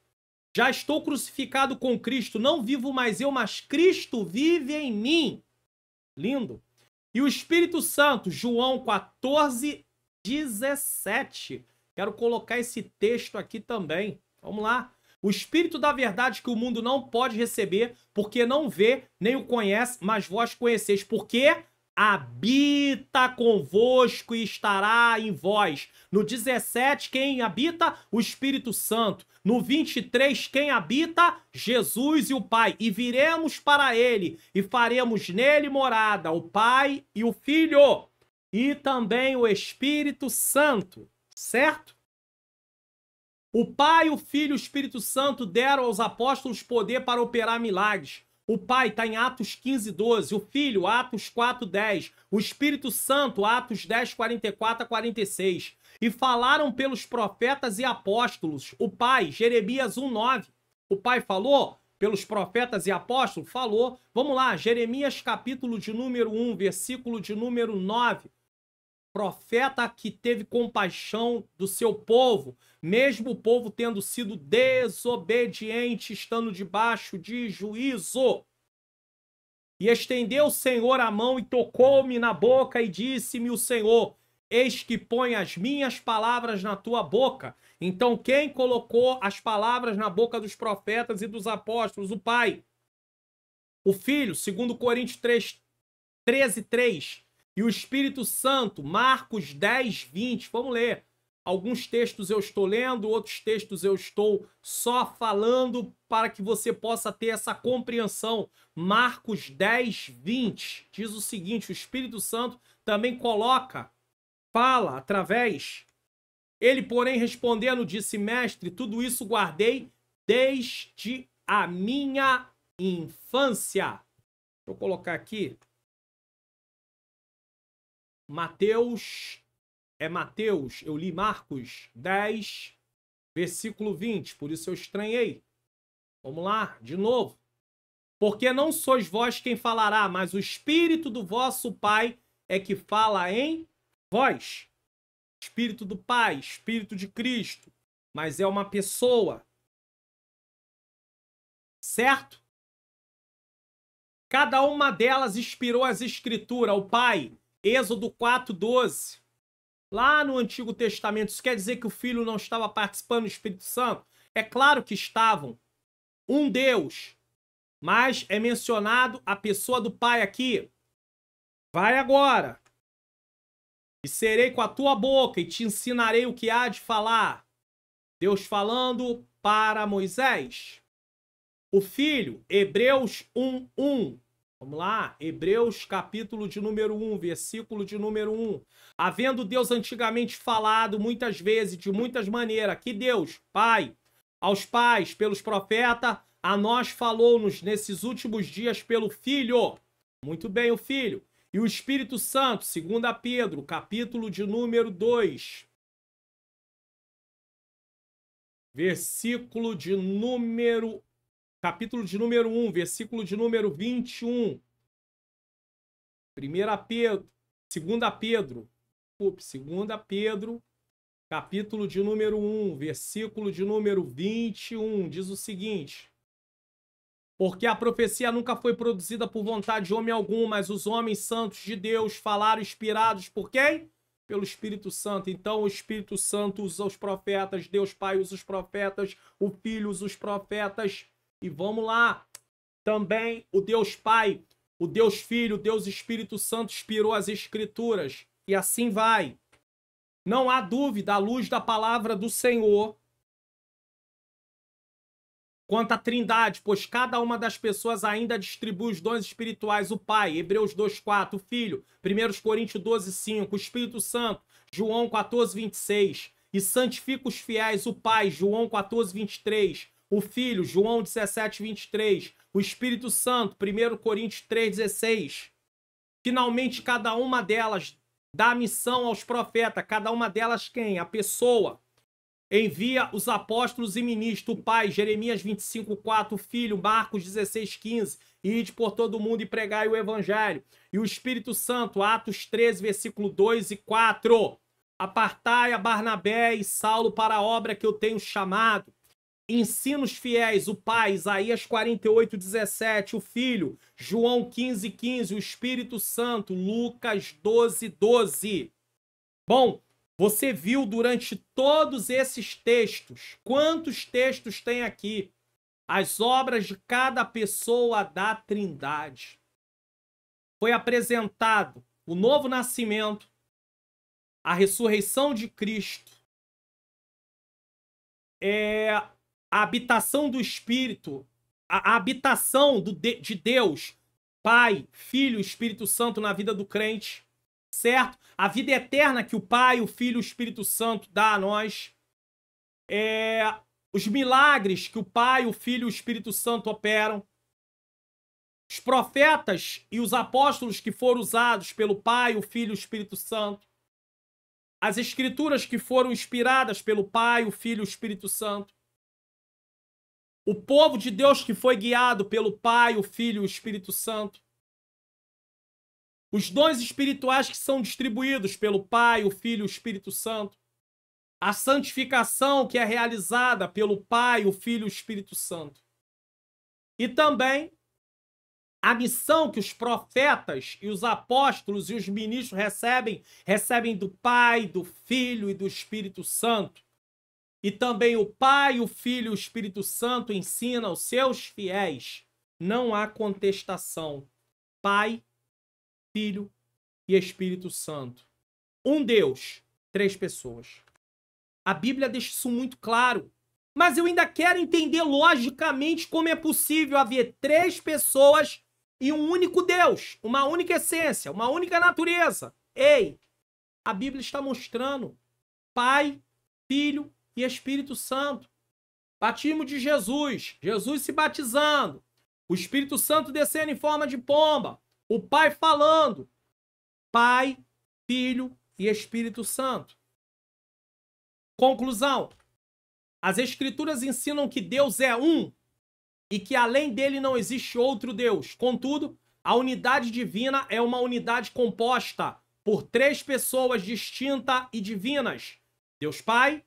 S1: Já estou crucificado com Cristo, não vivo mais eu, mas Cristo vive em mim. Lindo. E o Espírito Santo, João 14:17. Quero colocar esse texto aqui também. Vamos lá. O Espírito da verdade que o mundo não pode receber, porque não vê, nem o conhece, mas vós conheceis, porque habita convosco e estará em vós. No 17, quem habita? O Espírito Santo. No 23, quem habita? Jesus e o Pai. E viremos para ele e faremos nele morada, o Pai e o Filho. E também o Espírito Santo. Certo? O Pai, o Filho e o Espírito Santo deram aos apóstolos poder para operar milagres. O Pai está em Atos 15:12, o Filho, Atos 4:10, o Espírito Santo, Atos 10:44-46. E falaram pelos profetas e apóstolos. O Pai, Jeremias 1:9. O Pai falou pelos profetas e apóstolos? Falou. Vamos lá, Jeremias capítulo de número 1, versículo de número 9. profeta que teve compaixão do seu povo, mesmo o povo tendo sido desobediente, estando debaixo de juízo. E estendeu o Senhor a mão e tocou-me na boca e disse-me o Senhor: eis que põe as minhas palavras na tua boca. Então quem colocou as palavras na boca dos profetas e dos apóstolos? O Pai. O Filho, segundo Coríntios 13:3. E o Espírito Santo, Marcos 10:20. Vamos ler. Alguns textos eu estou lendo, outros textos eu estou só falando para que você possa ter essa compreensão. Marcos 10:20 diz o seguinte: o Espírito Santo também fala através. Ele, porém, respondendo, disse: mestre, tudo isso guardei desde a minha infância. Deixa eu colocar aqui. Mateus, eu li Marcos 10, versículo 20, por isso eu estranhei. Vamos lá, de novo. Porque não sois vós quem falará, mas o Espírito do vosso Pai é que fala em vós. Espírito do Pai, Espírito de Cristo, mas é uma pessoa. Certo? Cada uma delas inspirou as Escrituras, o Pai. Êxodo 4:12. Lá no Antigo Testamento, isso quer dizer que o Filho não estava participando do Espírito Santo? É claro que estavam. Um Deus. Mas é mencionado a pessoa do Pai aqui. Vai agora. E serei com a tua boca e te ensinarei o que há de falar. Deus falando para Moisés. O Filho, Hebreus 1:1. Vamos lá, Hebreus capítulo de número 1, versículo de número 1. Havendo Deus antigamente falado muitas vezes, de muitas maneiras, que Deus, Pai, aos pais, pelos profetas, a nós falou-nos nesses últimos dias pelo Filho. Muito bem, o Filho. E o Espírito Santo, 2 Pedro, capítulo de número 2. Versículo de número... Capítulo de número 1, versículo de número 21. 2 Pedro, capítulo de número 1, versículo de número 21, diz o seguinte: porque a profecia nunca foi produzida por vontade de homem algum, mas os homens santos de Deus falaram inspirados por quem? Pelo Espírito Santo. Então o Espírito Santo usa os profetas, Deus Pai usa os profetas, o Filho usa os profetas. E vamos lá, também o Deus Pai, o Deus Filho, o Deus Espírito Santo inspirou as Escrituras. E assim vai. Não há dúvida, à luz da palavra do Senhor, quanto à Trindade, pois cada uma das pessoas ainda distribui os dons espirituais. O Pai, Hebreus 2:4, o Filho, 1 Coríntios 12:5, o Espírito Santo, João 14:26, e santifica os fiéis, o Pai, João 14:23, o Filho, João 17:23, o Espírito Santo, 1 Coríntios 3:16. Finalmente, cada uma delas dá missão aos profetas. Cada uma delas quem? A pessoa. Envia os apóstolos e ministros. O Pai, Jeremias 25:4, o Filho, Marcos 16:15, ide por todo o mundo e pregai o Evangelho. E o Espírito Santo, Atos 13, versículo 2 e 4. Apartai a Barnabé e Saulo para a obra que eu tenho chamado. Ensina os fiéis, o Pai, Isaías 48:17, o Filho, João 15:15, o Espírito Santo, Lucas 12:12. Bom, você viu durante todos esses textos, quantos textos tem aqui? As obras de cada pessoa da Trindade. Foi apresentado o novo nascimento, a ressurreição de Cristo, a habitação do Espírito, a habitação de Deus, Pai, Filho e Espírito Santo na vida do crente, certo? A vida eterna que o Pai, o Filho e o Espírito Santo dá a nós, os milagres que o Pai, o Filho e o Espírito Santo operam, os profetas e os apóstolos que foram usados pelo Pai, o Filho e o Espírito Santo, as escrituras que foram inspiradas pelo Pai, o Filho e o Espírito Santo, o povo de Deus que foi guiado pelo Pai, o Filho e o Espírito Santo. Os dons espirituais que são distribuídos pelo Pai, o Filho e o Espírito Santo. A santificação que é realizada pelo Pai, o Filho e o Espírito Santo. E também a missão que os profetas e os apóstolos e os ministros recebem do Pai, do Filho e do Espírito Santo. E também o Pai, o Filho e o Espírito Santo ensinam aos seus fiéis. Não há contestação. Pai, Filho e Espírito Santo. Um Deus, 3 pessoas. A Bíblia deixa isso muito claro. Mas eu ainda quero entender logicamente como é possível haver 3 pessoas e um único Deus, uma única essência, uma única natureza. Ei, a Bíblia está mostrando Pai, Filho e Espírito Santo. Batismo de Jesus, Jesus se batizando, o Espírito Santo descendo em forma de pomba, o Pai falando, Pai, Filho e Espírito Santo. Conclusão. As Escrituras ensinam que Deus é um e que além dele não existe outro Deus. Contudo, a unidade divina é uma unidade composta por 3 pessoas distintas e divinas. Deus Pai,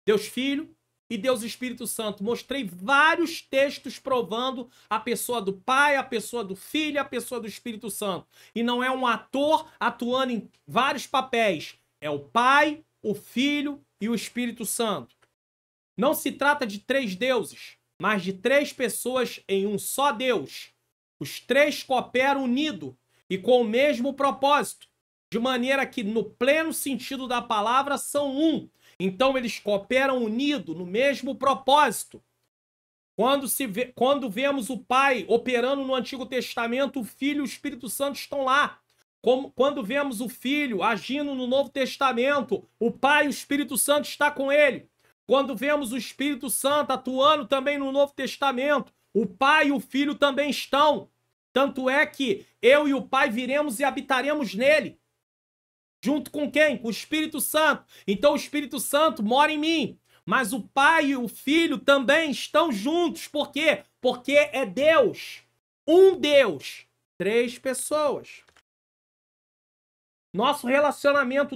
S1: Deus Filho e Deus Espírito Santo. Mostrei vários textos provando a pessoa do Pai, a pessoa do Filho e a pessoa do Espírito Santo. E não é um ator atuando em vários papéis. É o Pai, o Filho e o Espírito Santo. Não se trata de 3 deuses, mas de 3 pessoas em um só Deus. Os 3 cooperam unidos e com o mesmo propósito, de maneira que, no pleno sentido da palavra, são um. Então, eles cooperam unidos no mesmo propósito. Quando vemos o Pai operando no Antigo Testamento, o Filho e o Espírito Santo estão lá. Quando vemos o Filho agindo no Novo Testamento, o Pai e o Espírito Santo estão com ele. Quando vemos o Espírito Santo atuando também no Novo Testamento, o Pai e o Filho também estão. Tanto é que eu e o Pai viremos e habitaremos nele. Junto com quem? Com o Espírito Santo. Então o Espírito Santo mora em mim. Mas o Pai e o Filho também estão juntos. Por quê? Porque é Deus. Um Deus. 3 pessoas. Nosso reconhecimento,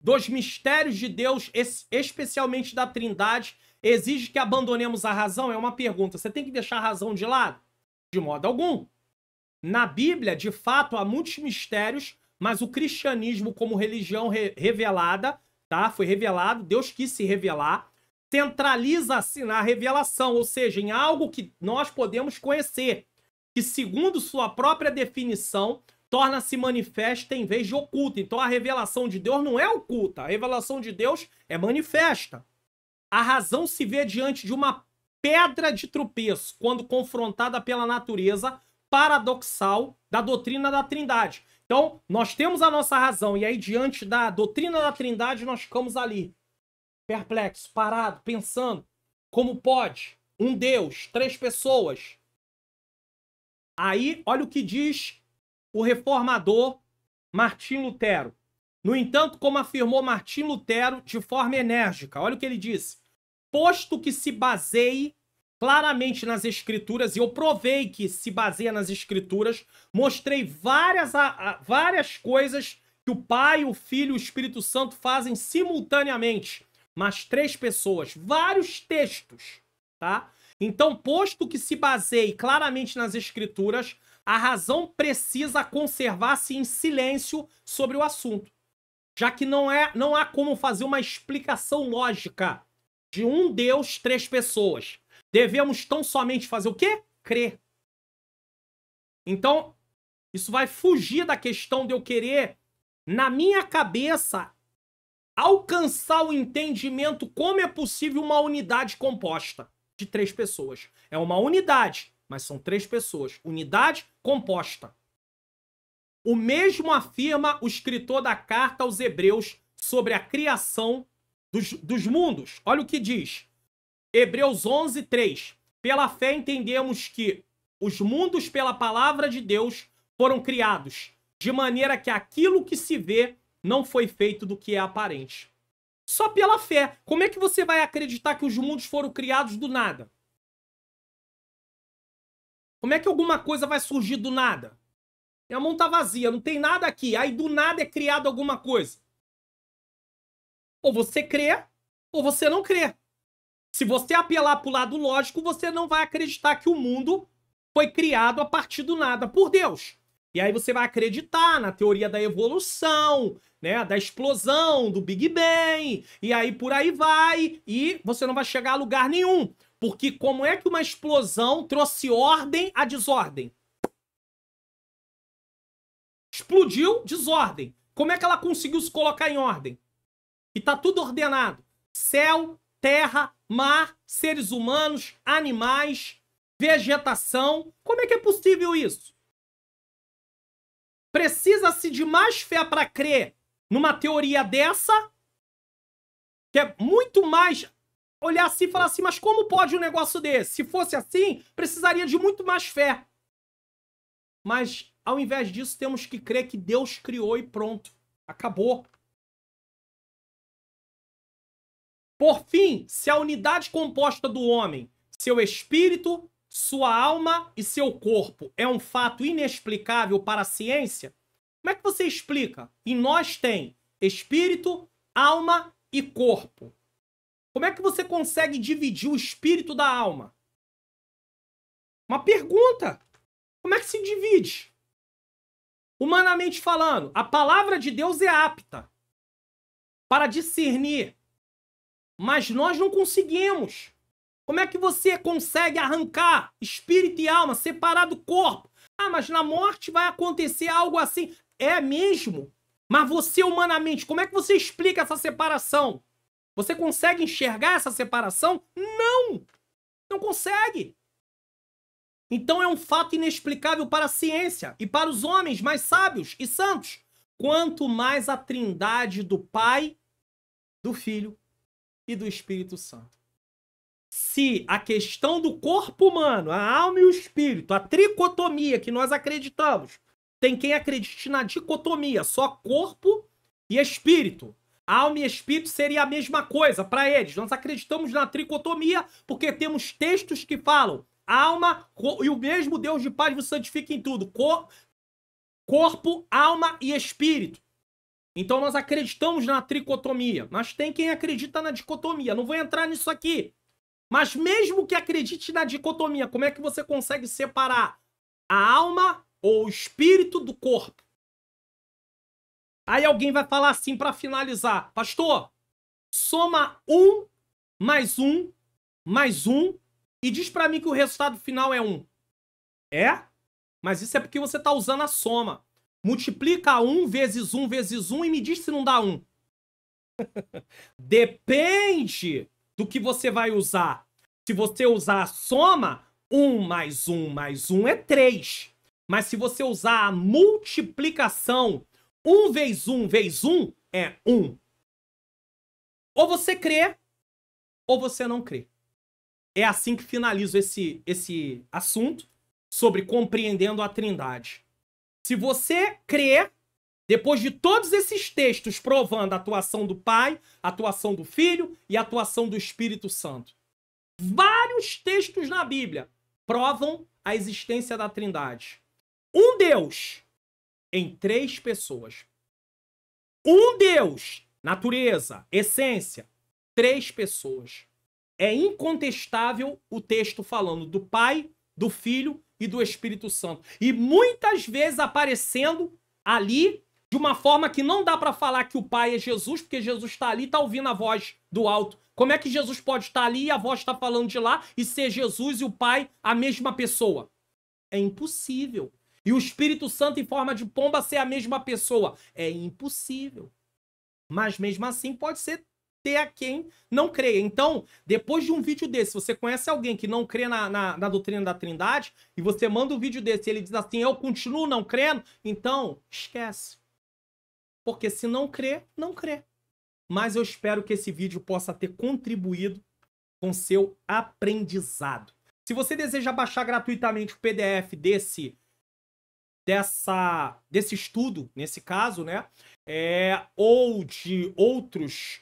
S1: dos mistérios de Deus, especialmente da Trindade, exige que abandonemos a razão? É uma pergunta. Você tem que deixar a razão de lado? De modo algum. Na Bíblia, de fato, há muitos mistérios, mas o cristianismo, como religião revelada, tá? Foi revelado, Deus quis se revelar, centraliza-se na revelação, ou seja, em algo que nós podemos conhecer, que, segundo sua própria definição, torna-se manifesta em vez de oculta. Então a revelação de Deus não é oculta, a revelação de Deus é manifesta. A razão se vê diante de uma pedra de tropeço quando confrontada pela natureza paradoxal da doutrina da Trindade. Então, nós temos a nossa razão, e aí diante da doutrina da Trindade nós ficamos ali, perplexos, parados, pensando, como pode um Deus, 3 pessoas? Aí, olha o que diz o reformador Martim Lutero. No entanto, como afirmou Martim Lutero de forma enérgica, olha o que ele disse: posto que se baseie claramente nas Escrituras, e eu provei que se baseia nas Escrituras, mostrei várias coisas que o Pai, o Filho e o Espírito Santo fazem simultaneamente, mas 3 pessoas, vários textos, tá? Então, posto que se baseie claramente nas Escrituras, a razão precisa conservar-se em silêncio sobre o assunto, já que não há como fazer uma explicação lógica de um Deus, 3 pessoas. Devemos tão somente fazer o quê? Crer. Então, isso vai fugir da questão de eu querer, na minha cabeça, alcançar o entendimento como é possível uma unidade composta de 3 pessoas. É uma unidade, mas são 3 pessoas. Unidade composta. O mesmo afirma o escritor da carta aos Hebreus sobre a criação dos mundos. Olha o que diz. Hebreus 11, 3. Pela fé entendemos que os mundos pela palavra de Deus foram criados, de maneira que aquilo que se vê não foi feito do que é aparente. Só pela fé. Como é que você vai acreditar que os mundos foram criados do nada? Como é que alguma coisa vai surgir do nada? Minha mão tá vazia, não tem nada aqui. Aí do nada é criado alguma coisa. Ou você crê, ou você não crê. Se você apelar para o lado lógico, você não vai acreditar que o mundo foi criado a partir do nada por Deus. E aí você vai acreditar na teoria da evolução, né, da explosão, do Big Bang, e aí por aí vai, e você não vai chegar a lugar nenhum. Porque como é que uma explosão trouxe ordem à desordem? Explodiu, desordem. Como é que ela conseguiu se colocar em ordem? E tá tudo ordenado. Céu, terra, mar, seres humanos, animais, vegetação. Como é que é possível isso? Precisa-se de mais fé para crer numa teoria dessa, que é muito mais olhar assim e falar assim, mas como pode um negócio desse? Se fosse assim, precisaria de muito mais fé. Mas, ao invés disso, temos que crer que Deus criou e pronto. Acabou. Por fim, se a unidade composta do homem, seu espírito, sua alma e seu corpo é um fato inexplicável para a ciência, como é que você explica? Em nós tem espírito, alma e corpo. Como é que você consegue dividir o espírito da alma? Uma pergunta. Como é que se divide? Humanamente falando, a palavra de Deus é apta para discernir, mas nós não conseguimos. Como é que você consegue arrancar espírito e alma, separar do corpo? Ah, mas na morte vai acontecer algo assim. É mesmo? Mas você humanamente, como é que você explica essa separação? Você consegue enxergar essa separação? Não! Não consegue. Então é um fato inexplicável para a ciência e para os homens mais sábios e santos. Quanto mais a trindade do Pai, do Filho e do Espírito Santo. Se a questão do corpo humano, a alma e o espírito, a tricotomia que nós acreditamos, tem quem acredite na dicotomia, só corpo e espírito. Alma e espírito seria a mesma coisa para eles. Nós acreditamos na tricotomia porque temos textos que falam alma e o mesmo Deus de paz vos santifica em tudo. Corpo, alma e espírito. Então nós acreditamos na tricotomia. Mas tem quem acredita na dicotomia. Não vou entrar nisso aqui. Mas mesmo que acredite na dicotomia, como é que você consegue separar a alma ou o espírito do corpo? Aí alguém vai falar assim para finalizar. Pastor, soma 1 mais 1 mais 1 e diz para mim que o resultado final é 1. É? Mas isso é porque você está usando a soma. Multiplica 1 vezes 1 vezes 1 e me diz se não dá 1. Depende do que você vai usar. Se você usar a soma, 1 mais 1 mais 1 é 3. Mas se você usar a multiplicação, 1 vezes 1 vezes 1 é 1. Ou você crê, ou você não crê. É assim que finalizo esse assunto sobre compreendendo a Trindade. Se você crê, depois de todos esses textos provando a atuação do Pai, a atuação do Filho e a atuação do Espírito Santo, vários textos na Bíblia provam a existência da Trindade. Um Deus em 3 pessoas. Um Deus, natureza, essência, 3 pessoas. É incontestável o texto falando do Pai, do Filho e do Espírito Santo. E muitas vezes aparecendo ali de uma forma que não dá para falar que o Pai é Jesus, porque Jesus está ali e está ouvindo a voz do alto. Como é que Jesus pode estar ali e a voz está falando de lá e ser Jesus e o Pai a mesma pessoa? É impossível. E o Espírito Santo em forma de pomba ser a mesma pessoa? É impossível. Mas mesmo assim pode ser ter a quem não creia. Então, depois de um vídeo desse, você conhece alguém que não crê na doutrina da Trindade e você manda um vídeo desse e ele diz assim, eu continuo não crendo, então esquece. Porque se não crê, não crê. Mas eu espero que esse vídeo possa ter contribuído com seu aprendizado. Se você deseja baixar gratuitamente o PDF desse estudo, nesse caso, né? Ou de outros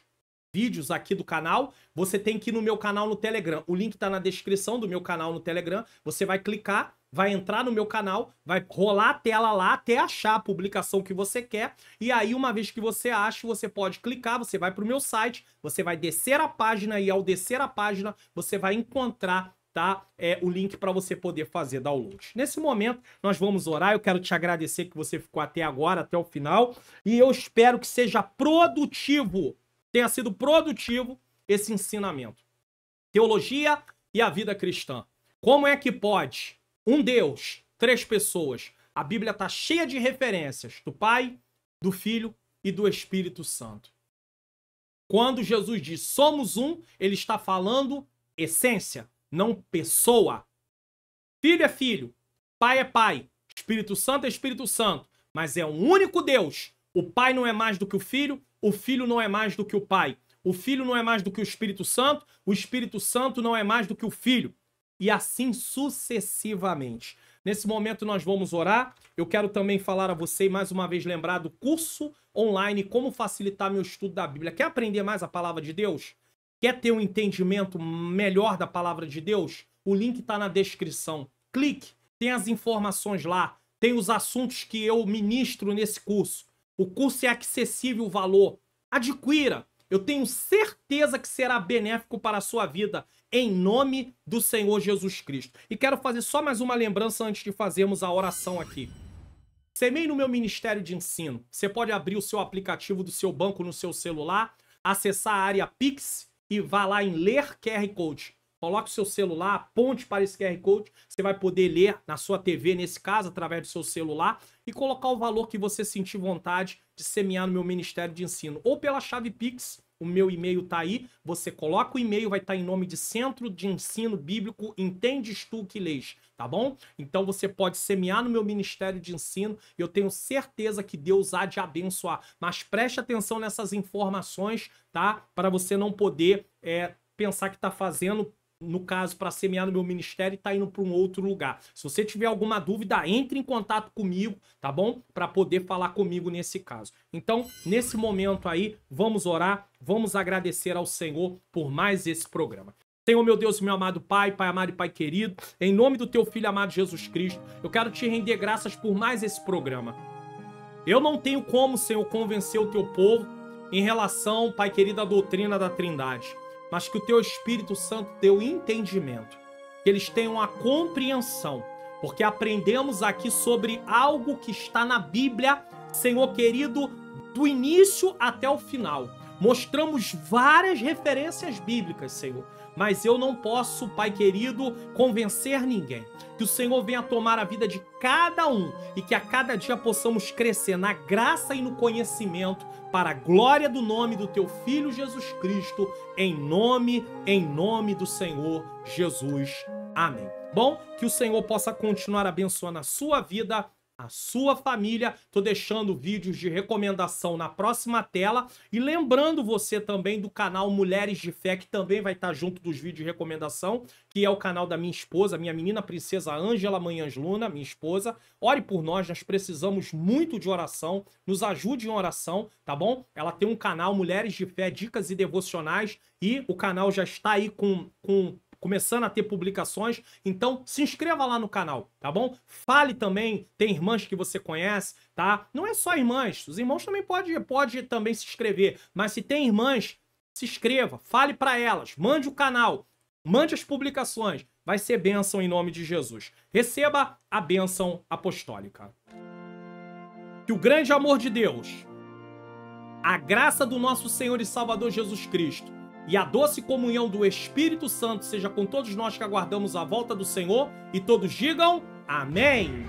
S1: vídeos aqui do canal, você tem que ir no meu canal no Telegram. O link tá na descrição do meu canal no Telegram. Você vai clicar, vai entrar no meu canal, vai rolar a tela lá até achar a publicação que você quer. E aí, uma vez que você acha, você pode clicar, você vai para o meu site, você vai descer a página e ao descer a página, você vai encontrar, tá? O link para você poder fazer download. Nesse momento, nós vamos orar. Eu quero te agradecer que você ficou até agora, até o final. E eu espero que seja produtivo, tenha sido produtivo esse ensinamento. Teologia e a vida cristã. Como é que pode um Deus, 3 pessoas? A Bíblia está cheia de referências do Pai, do Filho e do Espírito Santo. Quando Jesus diz somos um, ele está falando essência, não pessoa. Filho é filho, pai é pai, Espírito Santo é Espírito Santo, mas é um único Deus. O pai não é mais do que o filho não é mais do que o pai. O filho não é mais do que o Espírito Santo não é mais do que o filho. E assim sucessivamente. Nesse momento nós vamos orar. Eu quero também falar a você, mais uma vez, lembrar do curso online Como Facilitar Meu Estudo da Bíblia. Quer aprender mais a palavra de Deus? Quer ter um entendimento melhor da palavra de Deus? O link está na descrição. Clique, tem as informações lá, tem os assuntos que eu ministro nesse curso. O curso é acessível o valor. Adquira. Eu tenho certeza que será benéfico para a sua vida, em nome do Senhor Jesus Cristo. E quero fazer só mais uma lembrança antes de fazermos a oração aqui. Semeie no meu ministério de ensino. Você pode abrir o seu aplicativo do seu banco no seu celular, acessar a área Pix e vá lá em ler QR Code. Coloque o seu celular, aponte para esse QR Code, você vai poder ler na sua TV, nesse caso, através do seu celular, e colocar o valor que você sentir vontade de semear no meu ministério de ensino. Ou pela chave Pix, o meu e-mail tá aí, você coloca o e-mail, vai estar em nome de Centro de Ensino Bíblico Entendes Tu que Lês, tá bom? Então você pode semear no meu ministério de ensino, e eu tenho certeza que Deus há de abençoar. Mas preste atenção nessas informações, tá? Para você não poder pensar que tá fazendo, no caso, para semear no meu ministério e tá indo para um outro lugar. Se você tiver alguma dúvida, entre em contato comigo, tá bom? Para poder falar comigo nesse caso. Então, nesse momento aí, vamos orar, vamos agradecer ao Senhor por mais esse programa. Senhor, meu Deus, meu amado Pai, Pai amado e Pai querido, em nome do Teu Filho amado Jesus Cristo, eu quero te render graças por mais esse programa. Eu não tenho como, Senhor, convencer o Teu povo em relação, Pai querido, à doutrina da Trindade, mas que o Teu Espírito Santo dê o entendimento, que eles tenham a compreensão, porque aprendemos aqui sobre algo que está na Bíblia, Senhor querido, do início até o final. Mostramos várias referências bíblicas, Senhor, mas eu não posso, Pai querido, convencer ninguém. Que o Senhor venha tomar a vida de cada um e que a cada dia possamos crescer na graça e no conhecimento para a glória do nome do Teu Filho Jesus Cristo, em nome do Senhor Jesus. Amém. Bom, que o Senhor possa continuar abençoando a sua vida, a sua família. Tô deixando vídeos de recomendação na próxima tela e lembrando você também do canal Mulheres de Fé, que também vai estar junto dos vídeos de recomendação, que é o canal da minha esposa, minha menina princesa Ângela Manhãs Luna, minha esposa. Ore por nós precisamos muito de oração, nos ajude em oração, tá bom? Ela tem um canal Mulheres de Fé, dicas e devocionais, e o canal já está aí começando a ter publicações, então se inscreva lá no canal, tá bom? Fale também, tem irmãs que você conhece, tá? Não é só irmãs, os irmãos também pode também se inscrever, mas se tem irmãs, se inscreva, fale para elas, mande o canal, mande as publicações, vai ser bênção em nome de Jesus. Receba a bênção apostólica. Que o grande amor de Deus, a graça do nosso Senhor e Salvador Jesus Cristo, e a doce comunhão do Espírito Santo seja com todos nós que aguardamos a volta do Senhor, e todos digam amém.